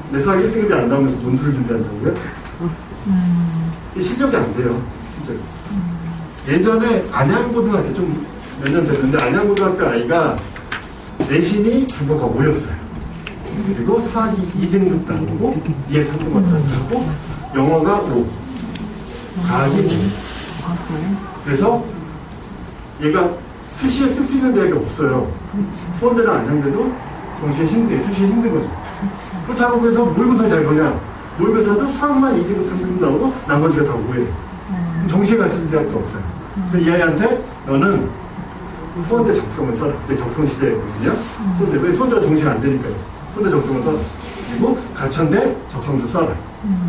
근데 수학 1등급이 안 나오면서 논술을 준비한다고요? 이 실력이 안 돼요. 진짜. 예전에 안양고등학교 좀 몇 년 됐는데 안양고등학교 아이가 내신이 국어가 5였어요. 그리고 수학이 2등급 나오고 이해 3등급 나오고 영어가 5, 과학이 5. 그래서 얘가 수시에 쓸 수 있는 대학이 없어요. 수원대나 안양대도 정시에 수시에 힘든 거죠. 그렇다고 해서 모의고사 잘 보냐? 모의고사도 수학만 2등급, 3등급 나오고 나머지가 다 5예요. 정시에 갈 수 있는 대학도 없어요. 그래서 이 아이한테 너는 수원대 적성을 써라. 그때 적성 시대거든요. 수원대, 왜 수원대가 정시가 안 되니까요. 수원대 적성을 써라. 그리고 가천대 적성도 써라.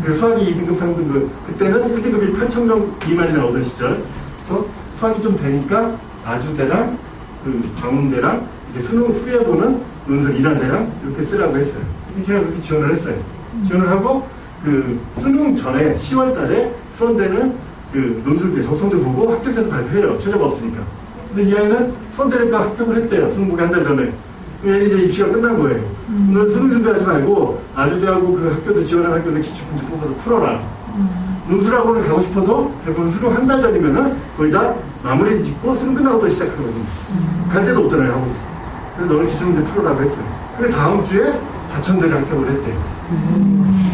그래서 수학이 2등급, 3등급. 그때는 1등급이 8,000명 미만이 나오던 시절. 그래서 수학이 좀 되니까 아주대랑 그 강원대랑 이렇게 수능 후에 보는 논술 이란대랑 이렇게 쓰라고 했어요. 이렇게 그렇게 지원을 했어요. 지원을 하고 그 수능 전에 10월 달에 수원대는 그 논술대 적성도 보고 합격자도 발표해요. 최저가 없으니까. 근데 이 아이는 수원대니까 합격을 했대요. 수능 보기 한 달 전에. 얘는 이제 입시가 끝난 거예요. 너 수능 준비하지 말고 아주대하고 그 학교도 지원한 학교도 기출문제 뽑아서 풀어라. 논술학원을 가고 싶어도 결국은 수능 한 달 전이면은 거의 다 마무리 짓고 수능 끝나고 또 시작하거든요. 갈 데도 없잖아요, 하고. 그래서 너는 기출문제 풀어라고 했어요. 근데 다음 주에 가천대를 합격을 했대요.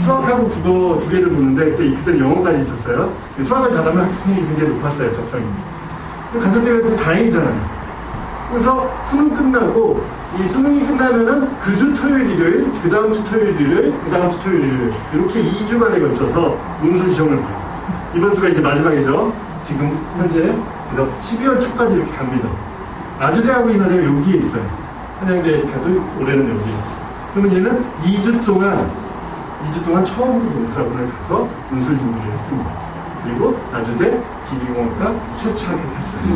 수학하고 국어 두 개를 보는데 그때는 영어까지 있었어요. 수학을 잘하면 합격률이 굉장히 높았어요, 적성이. 가천대가 다행이잖아요. 그래서 수능 끝나고 이 수능이 끝나면은 그 주 토요일, 일요일, 그 다음 주 토요일, 일요일, 그 다음 주 토요일, 일요일 이렇게 2주간에 걸쳐서 논술 시험을 봐요. 이번 주가 이제 마지막이죠. 지금 현재 그래서 12월 초까지 이렇게 갑니다. 아주대하고 인하대가 여기에 있어요. 한양대 가도 올해는 여기. 그러면 얘는 2주 동안 2주 동안 처음으로 논술학원을 가서 논술 준비를 했습니다. 그리고 나주대 기계공학과 최초학을 했어요.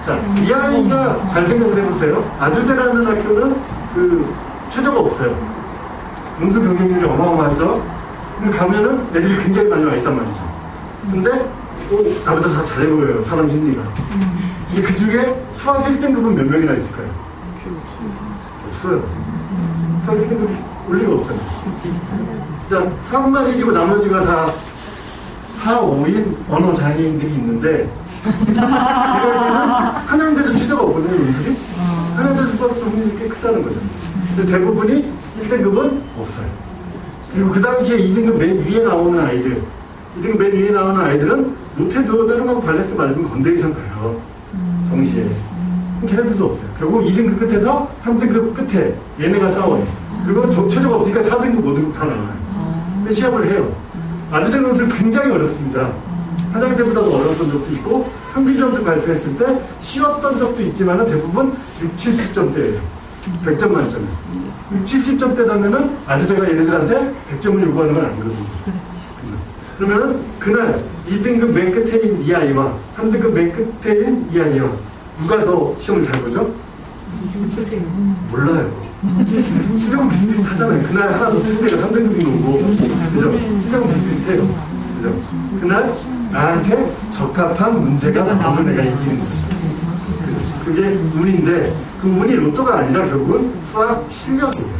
자, 이 아이가 잘 생각을 해보세요. 나주대라는 학교는 최저가 없어요. 논술 경쟁률이 어마어마하죠. 가면은 애들이 굉장히 많이 와 있단 말이죠. 근데 나보다 다 잘해 보여요, 사람 심리가. 근데 그 중에 수학 1등급은 몇 명이나 있을까요? 없어요. 수학 1등급이 올 리가 없잖아요. 자, 수학만 1이고 나머지가 다 4, 5인 언어 장애인들이 있는데 한양대도 최저가 없거든요, 논술이. 한양대도 수학 성능이 꽤 크다는 거죠. 근데 대부분이 1등급은 없어요. 그리고 그 당시에 2등급 맨 위에 나오는 아이들, 2등급 맨 위에 나오는 아이들은 못해도 다른 거 발레스 맞으면 건대 이상 가요. 정시에. 걔네들도 없어요. 결국 2등급 끝에서 3등급 끝에 얘네가 싸워요. 그리고 최저가 없으니까 4등급, 5등급 다 나와요. 근데 시합을 해요. 나주대 논술 굉장히 어렵습니다. 한양대보다도 어려웠던 적도 있고 평균 점수 발표했을 때 쉬웠던 적도 있지만 대부분 6, 70점대예요. 100점 만점에. 6, 70점대라면은 나주대가 얘네들한테 100점을 요구하는 건 아니거든요. 그러면은 그날 2등급 맨 끝에인 이 아이와 3등급 맨 끝에인 이 아이와 누가 더 시험을 잘 보죠? 몰라요. 실력은 비슷비슷하잖아요. 그날 하나 더 상대가 3등급인 거고, 그죠? 실력은 비슷비슷해요. 그죠? 그날 나한테 적합한 문제가 나오면 내가 이기는 거죠. 그게 운인데, 그 운이 로또가 아니라 결국은 수학 실력이에요.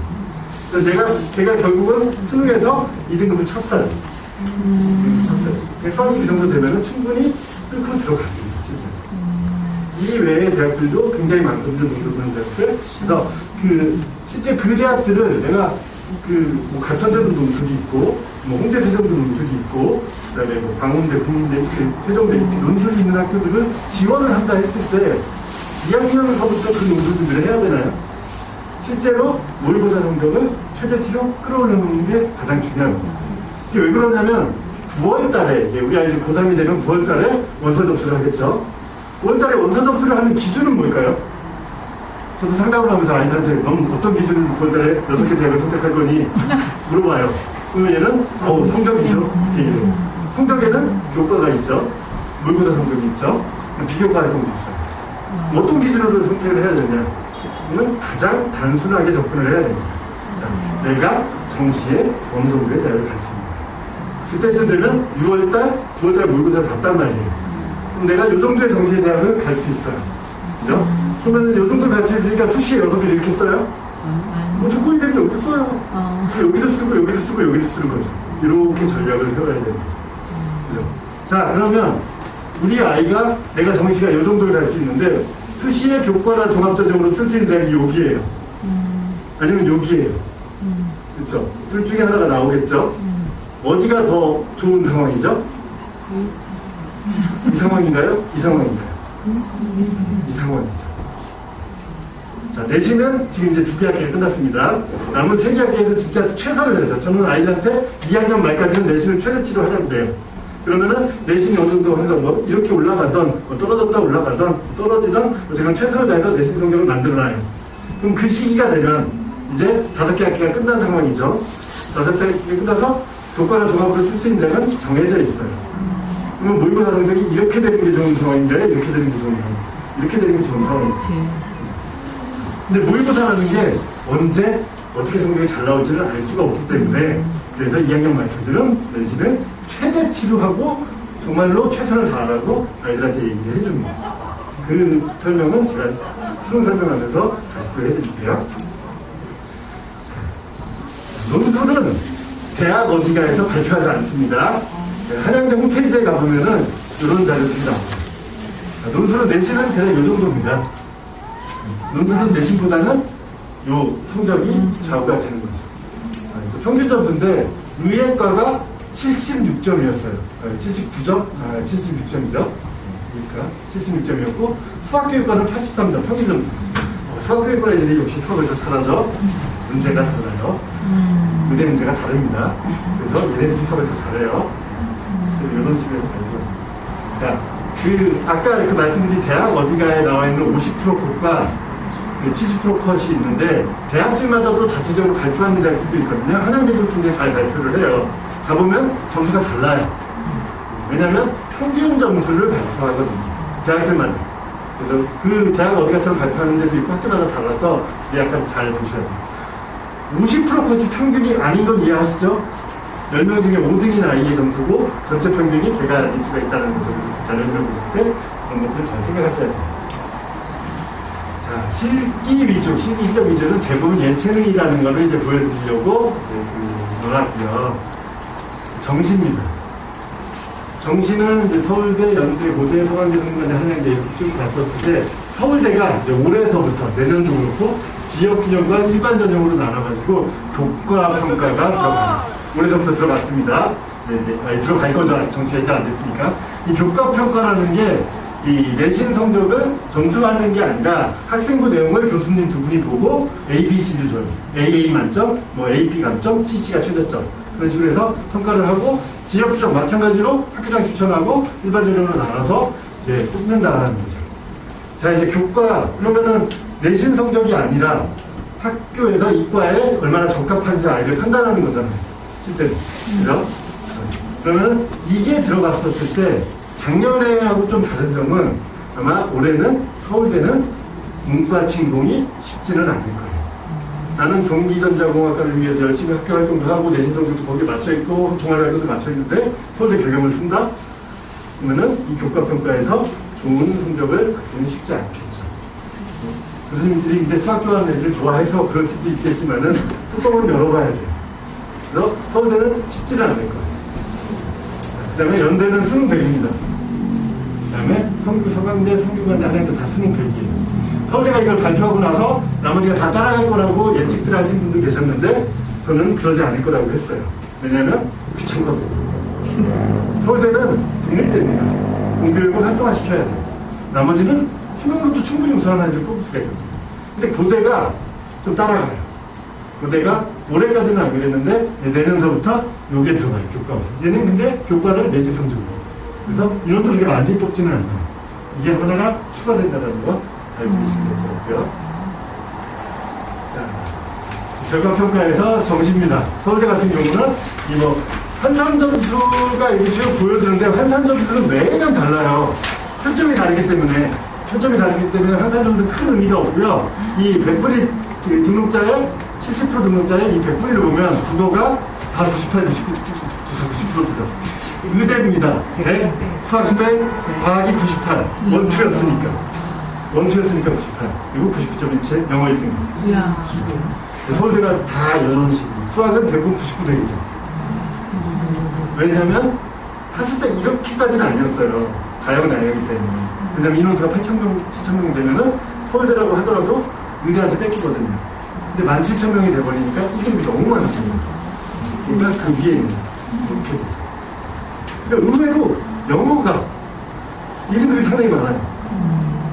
그래서 걔가 결국은 수능에서 2등급을 쳤어요. 수학이 그 정도 되면 충분히 뚫고 들어갑니다. 이 외의 대학들도 굉장히 많거든요, 논술하는 대학들. 그래서 실제 그 대학들을 내가 뭐 가천대도 논술이 있고, 뭐 홍대세종도 논술이 있고, 그 다음에 뭐 강원대, 국민대, 세종대 이렇게 논술이 있는 학교들을 지원을 한다 했을 때 2학년서부터 그 논술들을 해야 되나요? 실제로 모의고사 성적을 최대치로 끌어올리는 게 가장 중요합니다. 이게 왜 그러냐면 9월 달에, 이제 우리 아이들 고3이 되면 9월 달에 원서 접수를 하겠죠. 9월 달에 원서 접수를 하는 기준은 뭘까요? 저도 상담을 하면서 아이들한테 넌 어떤 기준으로 9월 달에 6개 대학을 선택할 거니? 물어봐요. 그러면 얘는 성적이죠. 성적에는 교과가 있죠. 모의고사 성적이 있죠. 비교과 활동도 있어요. 어떤 기준으로 선택을 해야 되냐? 그러면 가장 단순하게 접근을 해야 됩니다. 자, 내가 정시에 어느 정도의 대학을 갈 수 있는 그때쯤 되면 6월달, 9월달 모의고사를 봤단 말이에요. 그럼 내가 이 정도의 정시의 대학을 갈 수 있어요. 그죠? 그러면 이 정도 갈 수 있으니까 수시에 6개 이렇게 써요? 뭐 조건이 되면 여기도 써요. 여기도 쓰고, 여기도 쓰고, 여기도 쓰는 거죠. 이렇게 전략을 세워야 되는 거죠. 그죠? 자, 그러면 우리 아이가 내가 정시가 이 정도를 갈 수 있는데 수시의 교과나 종합전형으로 쓸 수 있는 대학이 여기예요. 아니면 여기예요. 그렇죠? 둘 중에 하나가 나오겠죠? 어디가 더 좋은 상황이죠? 이 상황인가요? 이 상황인가요? 이 상황이죠. 자, 내신은 지금 이제 2개 학기가 끝났습니다. 남은 3개 학기에서 진짜 최선을 해서 저는 아이들한테 2학년 말까지는 내신을 최대치로 하려고 그래요. 그러면은 내신이 어느 정도 항상 뭐 이렇게 올라가던 떨어졌다 올라가던 떨어지던 제가 최선을 다해서 내신 성적을 만들어놔요. 그럼 그 시기가 되면 이제 5개 학기가 끝난 상황이죠. 5개 학기가 끝나서 교과나 종합으로 쓸 수 있는 데는 정해져 있어요. 그러면 모의고사 성적이 이렇게 되는 게 좋은 상황인데 이렇게 되는 게 좋은 상황, 이렇게 되는 게 좋은 상황이죠. 근데 모의고사라는 게 언제 어떻게 성적이 잘 나올지를 알 수가 없기 때문에 그래서 2학년 말까지는 내신을 최대치로 하고 정말로 최선을 다하라고 아이들한테 얘기를 해줍니다. 그 설명은 제가 수능 설명하면서 다시 또 해드릴게요. 논술은 대학 어디가에서 발표하지 않습니다. 한양대 홈페이지에 가보면은 이런 자료들이 나옵니다. 논술은 내신은 대략 이 정도입니다. 논술은 내신보다는 요 성적이 좌우가 되는 거죠. 평균 점수인데 의예과가 76점이었어요. 79점? 76점이죠. 그러니까 76점이었고 수학교육과는 83점, 평균 점수. 수학교육과 애들이 역시 수학을 더 잘하죠. 문제가 달라요. 의대 문제가 다릅니다. 그래서 얘네들이 수학을 더 잘해요. 이런 식으로 알고. 자, 아까 말씀드린 대학 어디가에 나와 있는 50% 교과 70% 컷이 있는데 대학들마다 또 자체적으로 발표하는 대학들도 있거든요. 한양대도 굉장히 잘 발표를 해요. 가보면 점수가 달라요. 왜냐하면 평균 점수를 발표하거든요. 대학들마다. 그래서 그 대학 어디가처럼 발표하는 데도 있고 학교마다 달라서 약간 잘 보셔야 돼요. 50% 컷이 평균이 아닌 건 이해하시죠? 10명 중에 5등인 아이의 점수고 전체 평균이 걔가 아닐 수가 있다는 거죠. 자료를 보실 때 그런 것들을 잘 생각하셔야 돼요. 자, 실기 위주, 실기 시적 위주는 대부분 예체능이라는 거를 이제 보여드리려고 넣어놨고요. 정시입니다. 정시는 이제 서울대, 연대, 고대, 서강대, 성균관대, 한양대 이렇게 쭉 갔었을 때 서울대가 이제 올해서부터 내년도 그렇고 지역균형과 일반 전형으로 나눠가지고 교과 평가가 들어갑니다. 올해서부터 들어갔습니다. 네, 이제 들어갈 거죠. 아직 정치가 안 됐으니까. 이 교과 평가라는 게 이 내신 성적을 점수하는 게 아니라 학생부 내용을 교수님 두 분이 보고 A, B, C를 줘요. AA 만점, 뭐 AB 감점, CC가 최저점. 그런 식으로 해서 평가를 하고 지역적 마찬가지로 학교장 추천하고 일반 전형으로 나눠서 이제 뽑는다라는 거죠. 자, 이제 교과 그러면은 내신 성적이 아니라 학교에서 이과에 얼마나 적합한지 아이를 판단하는 거잖아요. 실제로. 그죠? 그러면 이게 들어갔었을 때 작년에하고 좀 다른 점은 아마 올해는 서울대는 문과 침공이 쉽지는 않을 거예요. 나는 전기전자공학과를 위해서 열심히 학교 활동도 하고 내신 성적도 거기에 맞춰있고 동아리 활동도 맞춰있는데 서울대 경영을 쓴다? 그러면은 이 교과평가에서 좋은 성적을 갖기는 쉽지 않겠죠. 교수님들이 근데 수학 좋아하는 애들을 좋아해서 그럴 수도 있겠지만은 뚜껑을 열어봐야 돼요. 그래서 서울대는 쉽지는 않을 거예요. 그 다음에 연대는 수능 100입니다. 그 다음에 서강대, 성균관대, 한양대 다 수능 100이에요. 서울대가 이걸 발표하고 나서 나머지가 다 따라갈 거라고 예측들 하신 분도 계셨는데 저는 그러지 않을 거라고 했어요. 왜냐하면 귀찮거든요. 서울대는 독립대입니다. 공교육을 활성화시켜야 돼요. 나머지는 수능으로도 충분히 우수한 아이를 뽑을 수가 있거든요. 근데 고대가 좀 따라가요. 고대가 올해까지는 안 그랬는데 내년서부터 요게 들어가요. 교과. 얘는 근데 교과를 내신 성적으로. 그래서 인원도 그렇게 많이 뽑지는 않아요. 이게 하나가 추가된다는 거 알고 계시면 될 것 같고요. 자, 결과평가에서 정시입니다. 서울대 같은 경우는 이거 환산점수가 이렇게 쭉 보여드는데 환산점수는 매년 달라요. 초점이 다르기 때문에 환산점수는 큰 의미가 없고요. 이 100분위 등록자의 70% 등록자의 이 100분위를 보면 국어가 다 98, 99, 90%죠. 의대입니다. 100, 수학 100, 과학이 98. 원투였으니까 98. 그리고 99.17, 영어 1등. 서울대가 다 이런 식으로. 수학은 대부분 99등이죠. 왜냐하면 사실상 이렇게까지는 아니었어요. 가형 나형이기 때문에. 왜냐하면 인원수가 8,000명, 7,000명 되면은 서울대라고 하더라도 의대한테 뺏기거든요. 근데 17,000명이 돼버리니까 이름이 너무 많아집니다. 그러니까 그 위에 있는 이렇게 되죠. 그러니까 의외로 영어가 2등급이 상당히 많아요.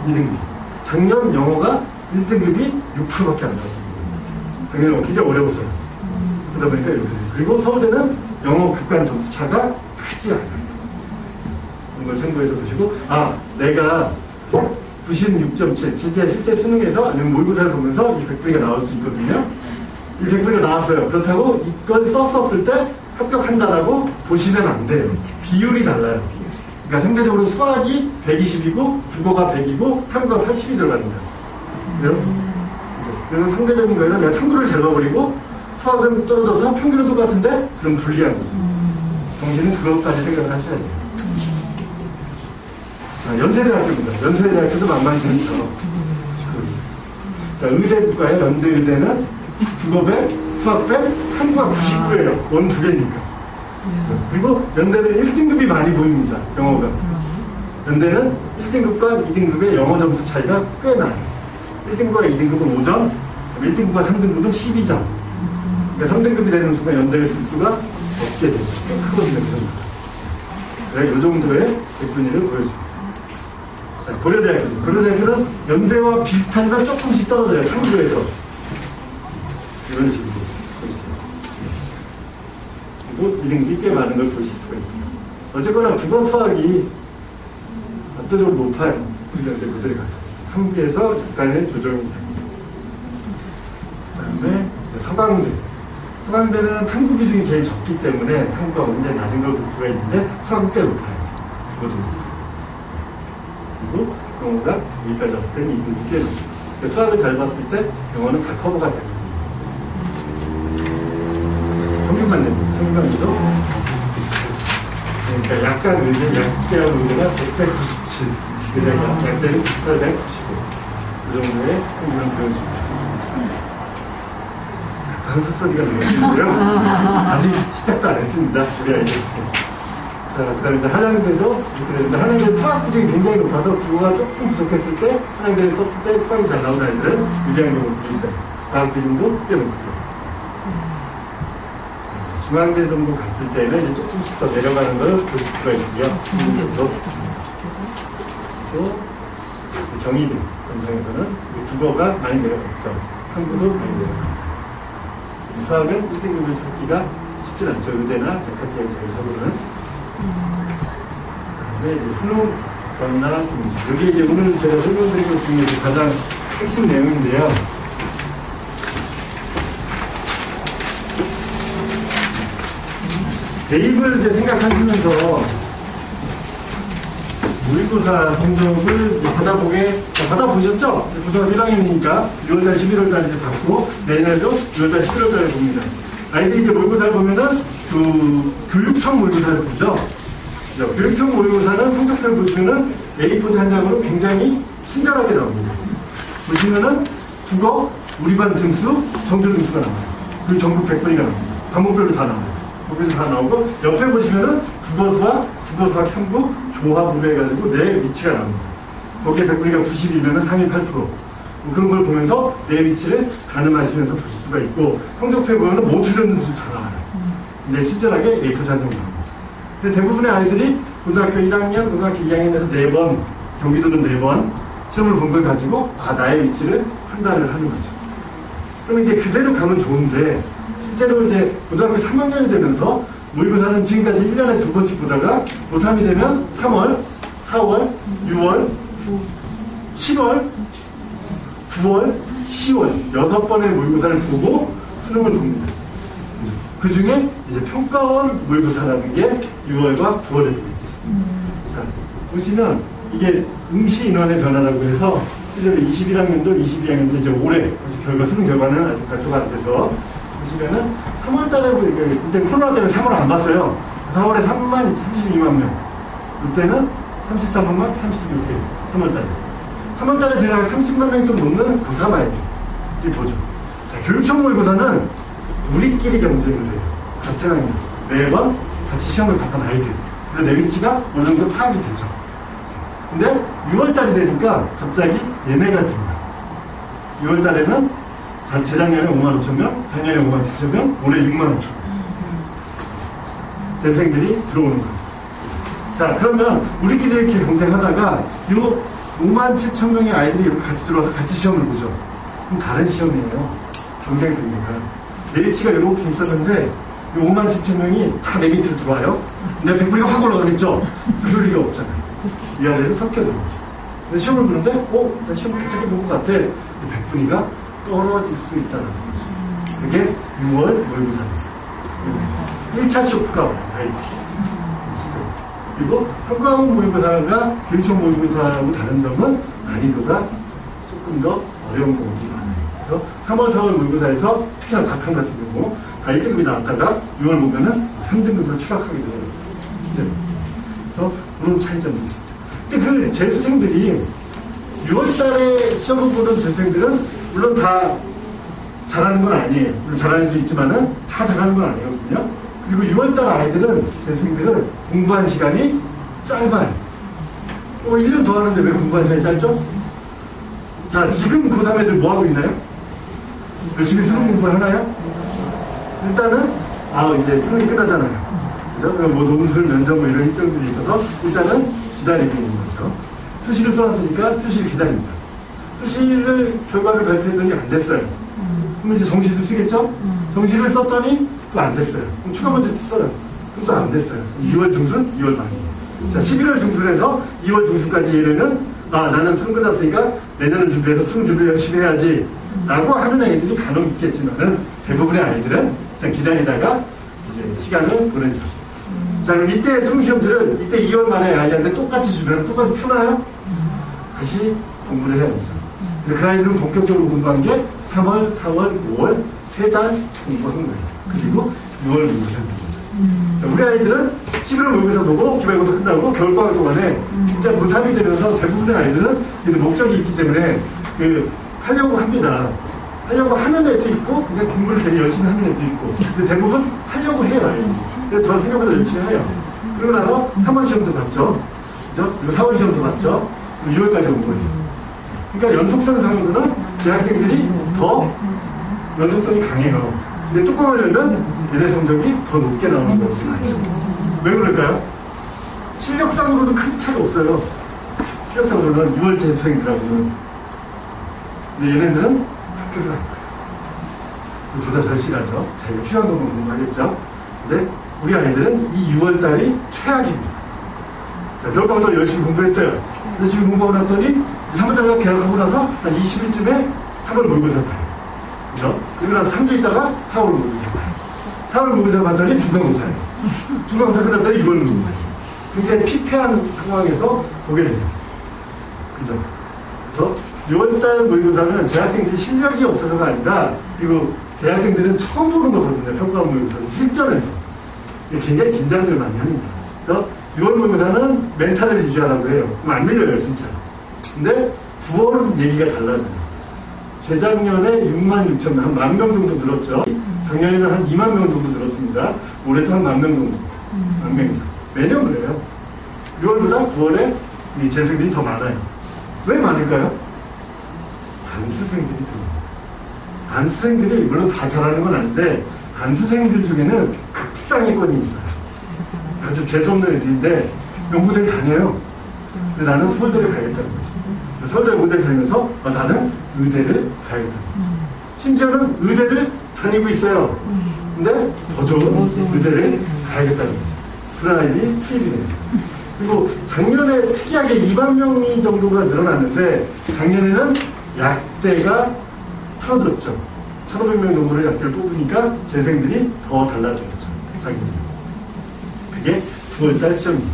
2등급이. 작년 영어가 1등급이 6%밖에 안 나와요. 작년에 굉장히 어려웠어요. 그러다 보니까 이렇게 돼요. 그리고 서울대는 영어 급간 점수 차가 크지 않아요. 이런 걸 참고해서 보시고, 내가 96.7, 실제 수능에서 아니면 모의고사를 보면서 이 100분위가 나올 수 있거든요. 이 100분위가 나왔어요. 그렇다고 이걸 썼을 때 합격한다라고 보시면 안 돼요. 비율이 달라요. 그러니까 상대적으로 수학이 120이고 국어가 100이고 탐구가 80이 들어갑니다. 그래서 상대적인 거에는 내가 탐구를 잘 봐버리고 수학은 떨어져서 평균은 똑같은데 그럼 불리한 거죠. 정신은 그것까지 생각을 하셔야 돼요. 자, 연세대학교입니다. 연세대학교도 만만치 않죠. 자, 의대국가의 연대의대는 국어 100, 수학 100, 탐구가 99예요. 원 2개니까. 그리고 연대는 1등급이 많이 보입니다. 영어가. 연대는 1등급과 2등급의 영어 점수 차이가 꽤 나요. 1등급과 2등급은 5점, 1등급과 3등급은 12점. 그러니까 3등급이 되는 수가 연대를 쓸 수가 없게 되죠. 꽤 크거든요. 그래, 이 정도의 백분위를 보여줍니다. 자, 고려대학교. 고려대학교는 연대와 비슷하지만 조금씩 떨어져요. 탐구에서. 이런 식으로. 그리고 2등급이 꽤 많은 걸 보실 수가 있습니다. 어쨌거나 국어 수학이 압도적으로 높아요. 우리 연대 고대가. 탐구에서 약간의 조정이 됩니다. 서강대. 서강대는 탐구 비중이 제일 적기 때문에 탐구가 굉장히 낮은 걸 볼 수가 있는데 수학은 꽤 높아요. 그것도 그리고 영어가 여기까지 왔을 때는 이분이 꽤 높아요. 수학을 잘 봤을 때 영어는 다 커버가 돼요. 평균만도 그러니까 약간 의대, 약대학 의대가 197, 그러니까 약대는 895. 그 정도의 평균을 보여줍니다. 단수 소리가 들리는데요. 아직 시작도 안 했습니다. 우리 아이들. 자, 그 다음에 이제 한양대도 이렇게 되는데, 한양대 수학 수준이 굉장히 높아서 국어가 조금 부족했을 때, 한양대를 썼을 때 수학이 잘 나오는 아이들은 유리한 경우도 있어요. 과학 비중도 꽤 높고요. 중앙대 정도 갔을 때는 이제 조금씩 더 내려가는 걸 볼 수가 있고요. 또 경희대 전형에서는 국어가 많이 내려갔죠. 탐구도 많이 내려가고. 수학은 1등급을 찾기가 쉽지 않죠. 의대나 백학기의 제일적으로는. 그다음에 이제 수능 변화 공식. 여기 이제 오늘 제가 설명드린 것 중에 가장 핵심 내용인데요. 대입을 이제 생각하시면서 모의고사 성적을 받아보셨죠? 고등학교 1학년이니까 6월달, 11월달 이제 받고 내년에도 6월달, 11월달에 봅니다. 아이들이 이제 모의고사를 보면은 그 교육청 모의고사를 보죠. 교육청 모의고사는 성적표를 보시면은 A4 한 장으로 굉장히 친절하게 나옵니다. 보시면은 국어, 우리 반 등수, 정도 등수가 나와요. 그리고 전국 100분위가 나옵니다. 과목별로 다 나와요. 거기서 다 나오고 옆에 보시면은 국어수학 탐구 조합으로 해가지고 내 위치가 나옵니다. 거기에 100분위가 90이면은 상위 8%. 그런 걸 보면서 내 위치를 가늠하시면서 보실 수가 있고 성적표에 보면은 뭐 틀렸는지 다 나와요. 이제 친절하게 A4 한 장 나옵니다. 근데 대부분의 아이들이 고등학교 1학년, 고등학교 2학년에서 4번, 경기도는 4번 시험을 본 걸 가지고 나의 위치를 판단을 하는 거죠. 그럼 이제 그대로 가면 좋은데 실제로 이제 고등학교 3학년이 되면서 모의고사는 지금까지 1년에 2번씩 보다가 고3이 되면 3월, 4월, 6월, 7월, 9월, 10월 6번의 모의고사를 보고 수능을 봅니다. 그 중에 이제 평가원 모의고사라는 게 6월과 9월에 되고 있어요. 자, 보시면 이게 응시 인원의 변화라고 해서 실제로 21학년도, 22학년도 이제 올해 수능 결과는 아직 발표가 안 돼서 보시면은 3월 달에 그때 코로나 때문에 3월 안 봤어요. 4월에 3만 32만 명. 그때는 33만 36개. 3월 달에. 3월 달에 제가 30만 명 좀 넘는 고3 아이들. 이제 보죠. 자, 교육청 모의고사는 우리끼리 경쟁을 해요. 같은 학년. 매번 같이 시험을 봤던 아이들. 그래서 내 위치가 어느 정도 파악이 되죠. 근데 6월 달이 되니까 갑자기 얘네가 듭니다. 6월 달에는 재작년에 5만 5천 명, 작년에 5만 7천 명, 올해 6만 5천 명. 재생들이 들어오는 거죠. 자, 그러면 우리끼리 이렇게 경쟁하다가 요 5만 7천 명의 아이들이 이렇게 같이 들어와서 같이 시험을 보죠. 그럼 다른 시험이에요. 경쟁생이니까. 내 위치가 이렇게 있었는데 5만 7천 명이 다 내 밑으로 들어와요. 근데 100분위가 확 올라가겠죠? 그럴 리가 없잖아요. 위아래로 섞여 들어오죠. 근데 시험을 보는데 나 시험 괜찮게 본 것 같아. 100분위가 떨어질 수 있다는 거죠. 그게 6월 모의고사입니다. 1차 쇼크가 와요. 진짜. 그리고 평가원 모의고사가 교육청 모의고사하고 다른 점은 난이도가 조금 더 어려운 경우가 많아요. 그래서 3월, 4월 모의고사에서 특히나 가평 같은 경우 다 1등급이 나왔다가 6월 보면은 3등급으로 추락하게 돼요. 실제로. 그래서 그런 차이점이 있습니다. 근데 그 재수생들이 6월 달에 시험을 보는 재수생들은 물론 다 잘하는 건 아니에요. 물론 잘하는 도 있지만은 다 잘하는 건 아니거든요. 그리고 6월달 아이들은, 재수생들은 공부한 시간이 짧아요. 1년 더 하는데 왜 공부한 시간이 짧죠? 자, 지금 고3 애들 뭐 하고 있나요? 열심히 수능 공부를 하나요? 일단은, 이제 수능이 끝나잖아요. 그죠? 뭐 논술, 면접 뭐 이런 일정들이 있어서 일단은 기다리고 있는 거죠. 수시를 써놨으니까 수시를 기다립니다. 수시를 결과를 발표했더니 안 됐어요. 그럼 이제 정시도 쓰겠죠? 정시를 썼더니 또 안 됐어요. 그럼 추가 문제 써요. 그럼 또 안 됐어요. 2월 중순, 2월 말이에요. 자, 11월 중순에서 2월 중순까지 얘네는 나는 수능 끝났으니까 내년을 준비해서 수능 준비 열심히 해야지 라고 하는 아이들이 간혹 있겠지만은 대부분의 아이들은 일단 기다리다가 이제 시간을 보내죠. 자, 그럼 이때 수능 시험지를 이때 2월 말에 아이한테 똑같이 주면 똑같이 푸나요? 다시 공부를 해야 되죠. 근데 그 아이들은 본격적으로 공부한 게 3월, 4월, 5월 3달 공부한 거예요. 그리고 6월 모의고사 보는 거죠. 우리 아이들은 11월 모의고사 보고 기말고사 끝나고 겨울방학 동안에 진짜 고3이 되면서 대부분의 아이들은 목적이 있기 때문에 하려고 합니다. 하려고 하는 애도 있고 그냥 공부를 되게 열심히 하는 애도 있고 근데 대부분 하려고 해요. 그래서 저 생각보다 열심히 해요. 그러고 나서 3월 시험도 봤죠. 그죠? 그리고 4월 시험도 봤죠. 6월까지 온 거예요. 그러니까 연속성상으로는 재학생들이 더 연속성이 강해요. 근데 뚜껑을 열면 얘네 성적이 더 높게 나오는 것이 맞죠. 왜 그럴까요? 실력상으로는 큰 차이가 없어요. 실력상으로는 6월 재수생들하고는. 근데 얘네들은 학교를 갈 거예요. 보다 절실하죠. 자기가 필요한 것만 공부하겠죠. 근데 우리 아이들은 이 6월달이 최악입니다. 자, 겨울방학도 열심히 공부했어요. 근데 지금 공부하고 났더니 3월달에 개학하고 나서 한 20일쯤에 3월 모의고사 봐요. 그죠? 그리고 나서 3주 있다가 4월 모의고사 봐요. 4월 모의고사 봤더니 중간고사예요. 중간고사 끝났더니 2월 모의고사예요. 굉장히 피폐한 상황에서 보게 됩니다. 그죠? 그래서 6월달 모의고사는 재학생들이 실력이 없어서가 아니라 그리고 대학생들은 처음 보는 거거든요. 평가 모의고사는 실전에서 굉장히 긴장을 많이 합니다. 그래서 6월 모의고사는 멘탈을 유지하라고 해요. 그럼 안 밀려요 진짜. 근데 9월은 얘기가 달라져요. 재작년에 6만 6천 명, 한 1만 명 정도 늘었죠. 작년에는 한 2만 명 정도 늘었습니다. 올해도 한 1만 명 정도. 1만 명. 매년 그래요. 6월보다 9월에 이 재생들이 더 많아요. 왜 많을까요? 반수생들이 들어요. 반수생들이 물론 다 잘하는 건 아닌데 반수생들 중에는 극상위권이 있어요. 아주 재수없는 애들인데 연구대를 다녀요. 근데 나는 서울대를 가야겠다는 거죠. 서울대 연구대 다니면서 나는 의대를 가야겠다는 거죠. 심지어는 의대를 다니고 있어요. 근데 더 좋은 의대를 가야겠다는 거죠. 그런 아이들이 투입이 됩니다. 그리고 작년에 특이하게 2만 명이 정도가 늘어났는데 작년에는 약대가 틀어졌죠. 1,500명 정도를 약대를 뽑으니까 재생들이 더 달라졌죠. 작년에. 그게 9월달 시험입니다.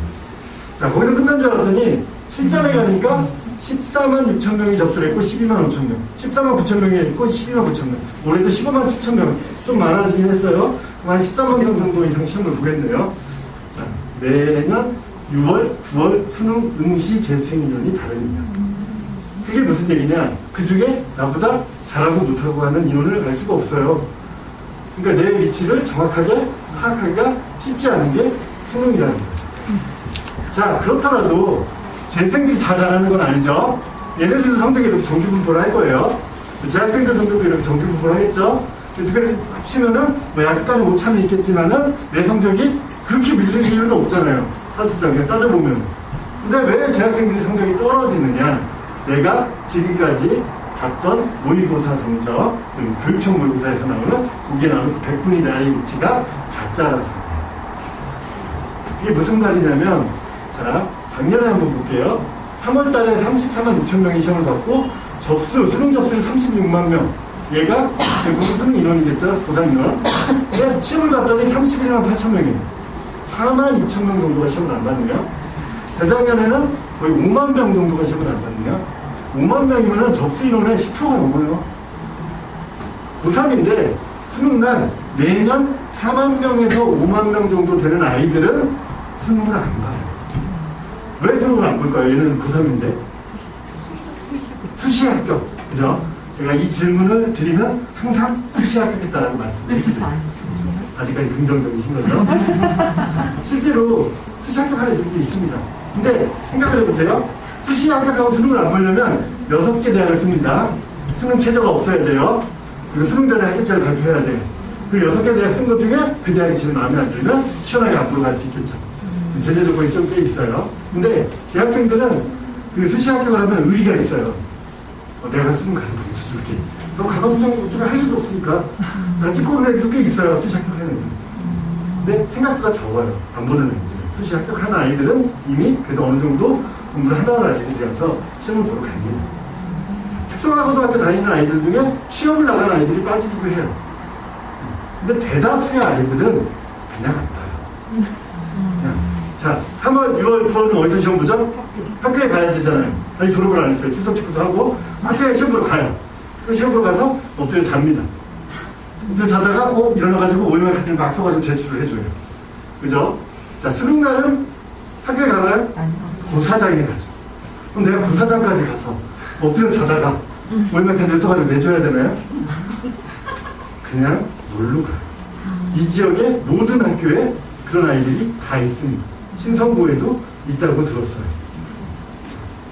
자, 거기서 끝난 줄 알았더니 실전에 가니까 14만 6천 명이 접수를 했고 12만 5천 명. 14만 9천 명이 있고 12만 9천 명. 올해도 15만 7천 명. 좀 많아지긴 했어요. 한 14만 명 정도 이상 시험을 보겠네요. 자, 매년 6월, 9월 수능 응시 재수생 인원이 다릅니다. 그게 무슨 얘기냐? 그 중에 나보다 잘하고 못하고 하는 인원을 알 수가 없어요. 그러니까 내 위치를 정확하게 파악하기가 쉽지 않은 게 수능이라는 거죠. 자, 그렇더라도 재생들이 다 잘하는 건 아니죠. 얘네들도 성적이 이렇게 정기분포를 할 거예요. 재학생들 성적도 이렇게 정기분포를 하겠죠. 그래서 합치면은 뭐 약간의 오차는 있겠지만은 내 성적이 그렇게 밀릴 이유는 없잖아요. 사실상 그냥 따져보면. 근데 왜 재학생들이 성적이 떨어지느냐? 내가 지금까지 봤던 모의고사 성적, 교육청 모의고사에서 나오는 거기에 나오는 100분위 나의 위치가 가짜라서. 이게 무슨 말이냐면, 자, 작년에 한번 볼게요. 3월 달에 34만 6천 명이 시험을 봤고, 수능 접수를 36만 명. 얘가 대부분 수능 인원이겠죠, 고3인원. 근데 시험을 봤더니 31만 8천 명이에요. 4만 2천 명 정도가 시험을 안 봤네요. 재작년에는 거의 5만 명 정도가 시험을 안 봤네요. 5만 명이면 접수 인원의 10%가 넘어요. 고3인데 수능날 매년 4만 명에서 5만 명 정도 되는 아이들은 수능을 안 봐요. 왜 수능을 안 볼까요? 얘는 고3인데. 수시 합격. 그죠? 제가 이 질문을 드리면 항상 수시 합격했다라고 말씀드리죠. 아직까지 긍정적이신 거죠? 실제로 수시 합격하는 애들도 있습니다. 근데 생각을 해보세요. 수시 합격하고 수능을 안 보려면 6개 대학을 씁니다. 수능 최저가 없어야 돼요. 그리고 수능 전에 합격자를 발표해야 돼요. 그리고 6개 대학 쓴 것 중에 그 대학이 제일 마음에 안 들면 시원하게 앞으로 갈 수 있겠죠. 제재 조건이 좀 꽤 있어요. 근데 재학생들은 그 수시 합격을 하면 의리가 있어요. 내가 수능 가서 가르쳐줄게. 너 가감부장 어떻게 할 일도 없으니까 나 찍고 오는 애들도 꽤 있어요. 수시 합격하는 애들. 근데 생각보다 적어요. 안 보는 애들. 수시 합격하는 아이들은 이미 그래도 어느 정도 공부를 하는 아이들이라서 시험을 보러 갑니다. 특성화고등학교 다니는 아이들 중에 취업을 나간 아이들이 빠지기도 해요. 근데 대다수의 아이들은 그냥 안 봐요. 그냥. 자, 3월, 6월, 9월은 어디서 시험 보죠? 학교에 가야 되잖아요. 아니, 졸업을 안 했어요. 출석 체크도 하고 학교에 시험 보러 가요. 그 시험 보러 가서 엎드려 잡니다. 엎드려 자다가 일어나가지고 오일만 카드를 막 써가지고 제출을 해줘요. 그죠? 자, 수능날은 학교에 가나요? 고사장에 가죠. 그럼 내가 고사장까지 가서 엎드려 자다가 오일만 카드를 써가지고 내줘야 되나요? 그냥 놀러 가요. 이 지역의 모든 학교에 그런 아이들이 다 있습니다. 신성고에도 있다고 들었어요.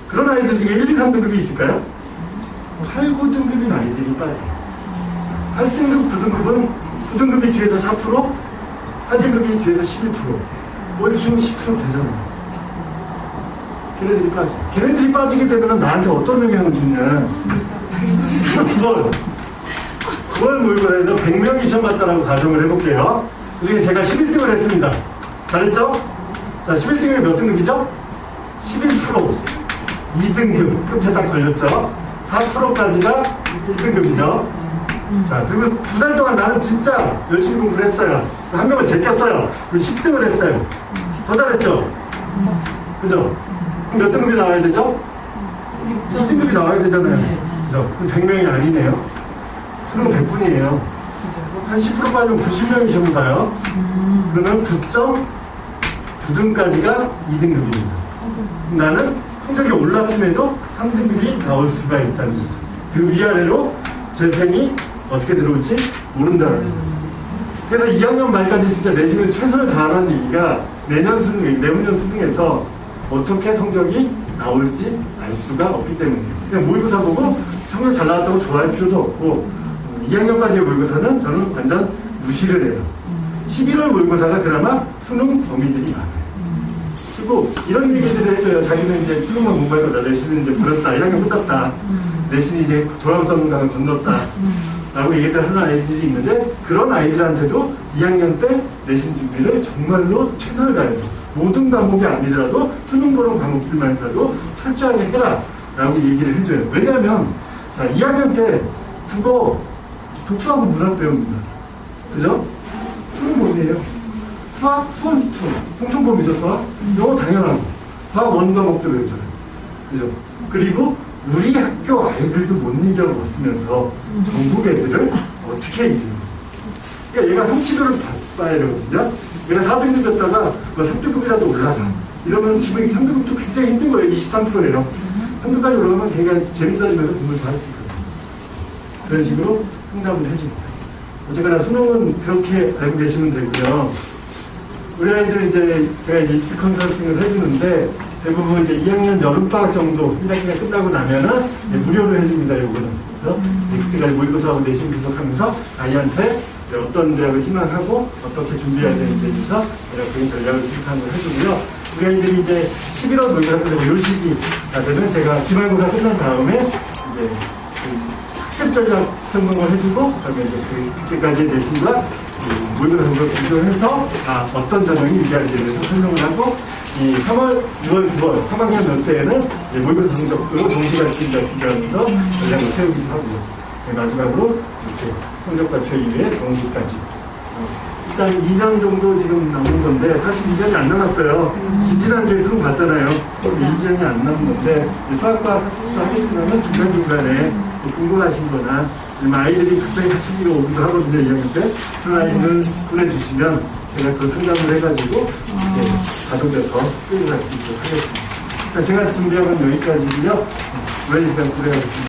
그런 아이들 중에 1, 2, 3등급이 있을까요? 8, 9등급인 아이들이 빠져요. 8등급, 9등급은 9등급이 뒤에서 4%, 8등급이 뒤에서 11%. 월수는 10% 되잖아요. 걔네들이 빠져. 걔네들이 빠지게 되면 나한테 어떤 영향을 주냐. 9월 모의고사에서 100명이 시험 봤다라고 가정을 해볼게요. 그 중에 제가 11등을 했습니다. 잘했죠? 자, 11등이 몇 등급이죠? 11%. 2등급. 끝에 딱 걸렸죠? 4%까지가 1등급이죠. 자, 그리고 2달 동안 나는 진짜 열심히 공부를 했어요. 한 명을 제꼈어요. 그리고 10등을 했어요. 더 잘했죠? 그죠? 그럼 몇 등급이 나와야 되죠? 2등급이 나와야 되잖아요. 그죠? 그럼 100명이 아니네요. 수능 100분이에요. 한 10% 빠지면 90명이 시험 봐요. 그러면 9.9등까지가 2등급입니다. 나는 성적이 올랐음에도 3등급이 나올 수가 있다는 거죠. 그리고 위아래로 재생이 어떻게 들어올지 모른다는 거죠. 그래서 2학년 말까지 진짜 내신을 최선을 다하는 얘기가 내년 수능에서 어떻게 성적이 나올지 알 수가 없기 때문이에요. 그냥 모의고사 보고 성적 잘 나왔다고 좋아할 필요도 없고 2학년까지의 모의고사는 저는 완전 무시를 해요. 11월 모의고사가 그나마 수능 범위들이 많아요. 그리고 이런 얘기들을 해줘요. 자기는 이제 수능만 공부해서 내신은 이제 버렸다. 1학년 끝났다. 내신이 이제 돌아올 수 없는 강을 건넜다. 라고 얘기를 하는 아이들이 있는데 그런 아이들한테도 2학년 때 내신 준비를 정말로 최선을 다해서 모든 과목이 아니더라도 수능 보는 과목들만이라도 철저하게 해라. 라고 얘기를 해줘요. 왜냐하면 자, 2학년 때 국어 독서하고 문학 배웁니다. 그죠? 수능 범위예요. 수학, 수원, 공통 범위죠, 수학. 영어 당연하고. 과학 원과목도 외우잖아요. 그죠? 그리고 우리 학교 아이들도 못 이겨먹으면서 전국 애들을 어떻게 이기는 그러니까 얘가 성취도를 봐야 되거든요. 얘가 4등급이었다가 뭐 3등급이라도 올라가. 이러면 기본이 3등급도 굉장히 힘든 거예요. 23%예요. 3등급까지 올라가면 굉장히 재밌어지면서 공부를 잘할 수 있거든요. 그런 식으로 상담을 해줍니다. 어쨌거나 수능은 그렇게 알고 계시면 되고요. 우리 아이들 이제 제가 이제 입시 컨설팅을 해주는데 대부분 이제 2학년 여름방학 정도 1학기가 끝나고 나면은 무료로 해줍니다. 요거는. 그래서 그때까지 모의고사하고 내신 분석하면서 아이한테 어떤 대학을 희망하고 어떻게 준비해야 되는지에 대해서 이렇게 전략을 수립하는 걸 해주고요. 우리 아이들이 이제 11월 모의고사 끝나고 요 시기가 되면 제가 기말고사 끝난 다음에 이제 학습 전략 설명을 해주고 그다음에 이제 그때까지의 내신과 모의고사 성적을 비교해서 어떤 전형이 유리한지에 대해서 설명을 하고 이 3월, 6월, 9월 3학년 몇 때에는 모의고사 성적으로 정시가치를 비교하면서 전략을 세우기도 하고요. 마지막으로 이렇게 성적 발표 이후에 정시까지 일단 2년 정도 지금 남은 건데 사실 2년이 안 남았어요. 지지난주에 수능 봤잖아요. 2년이 안 남은 건데 수학과 학습도 하겠지만 중간중간에 궁금하신 거나 아이들이 갑자기 학습비가 오기도 하거든요. 2학년 때 그런 아이들을 보내주시면 제가 그 상담을 해가지고 가족에서 끌고 갈 수 있도록 하겠습니다. 제가 준비한 건 여기까지고요. 오랜 시간 고생하셨습니다.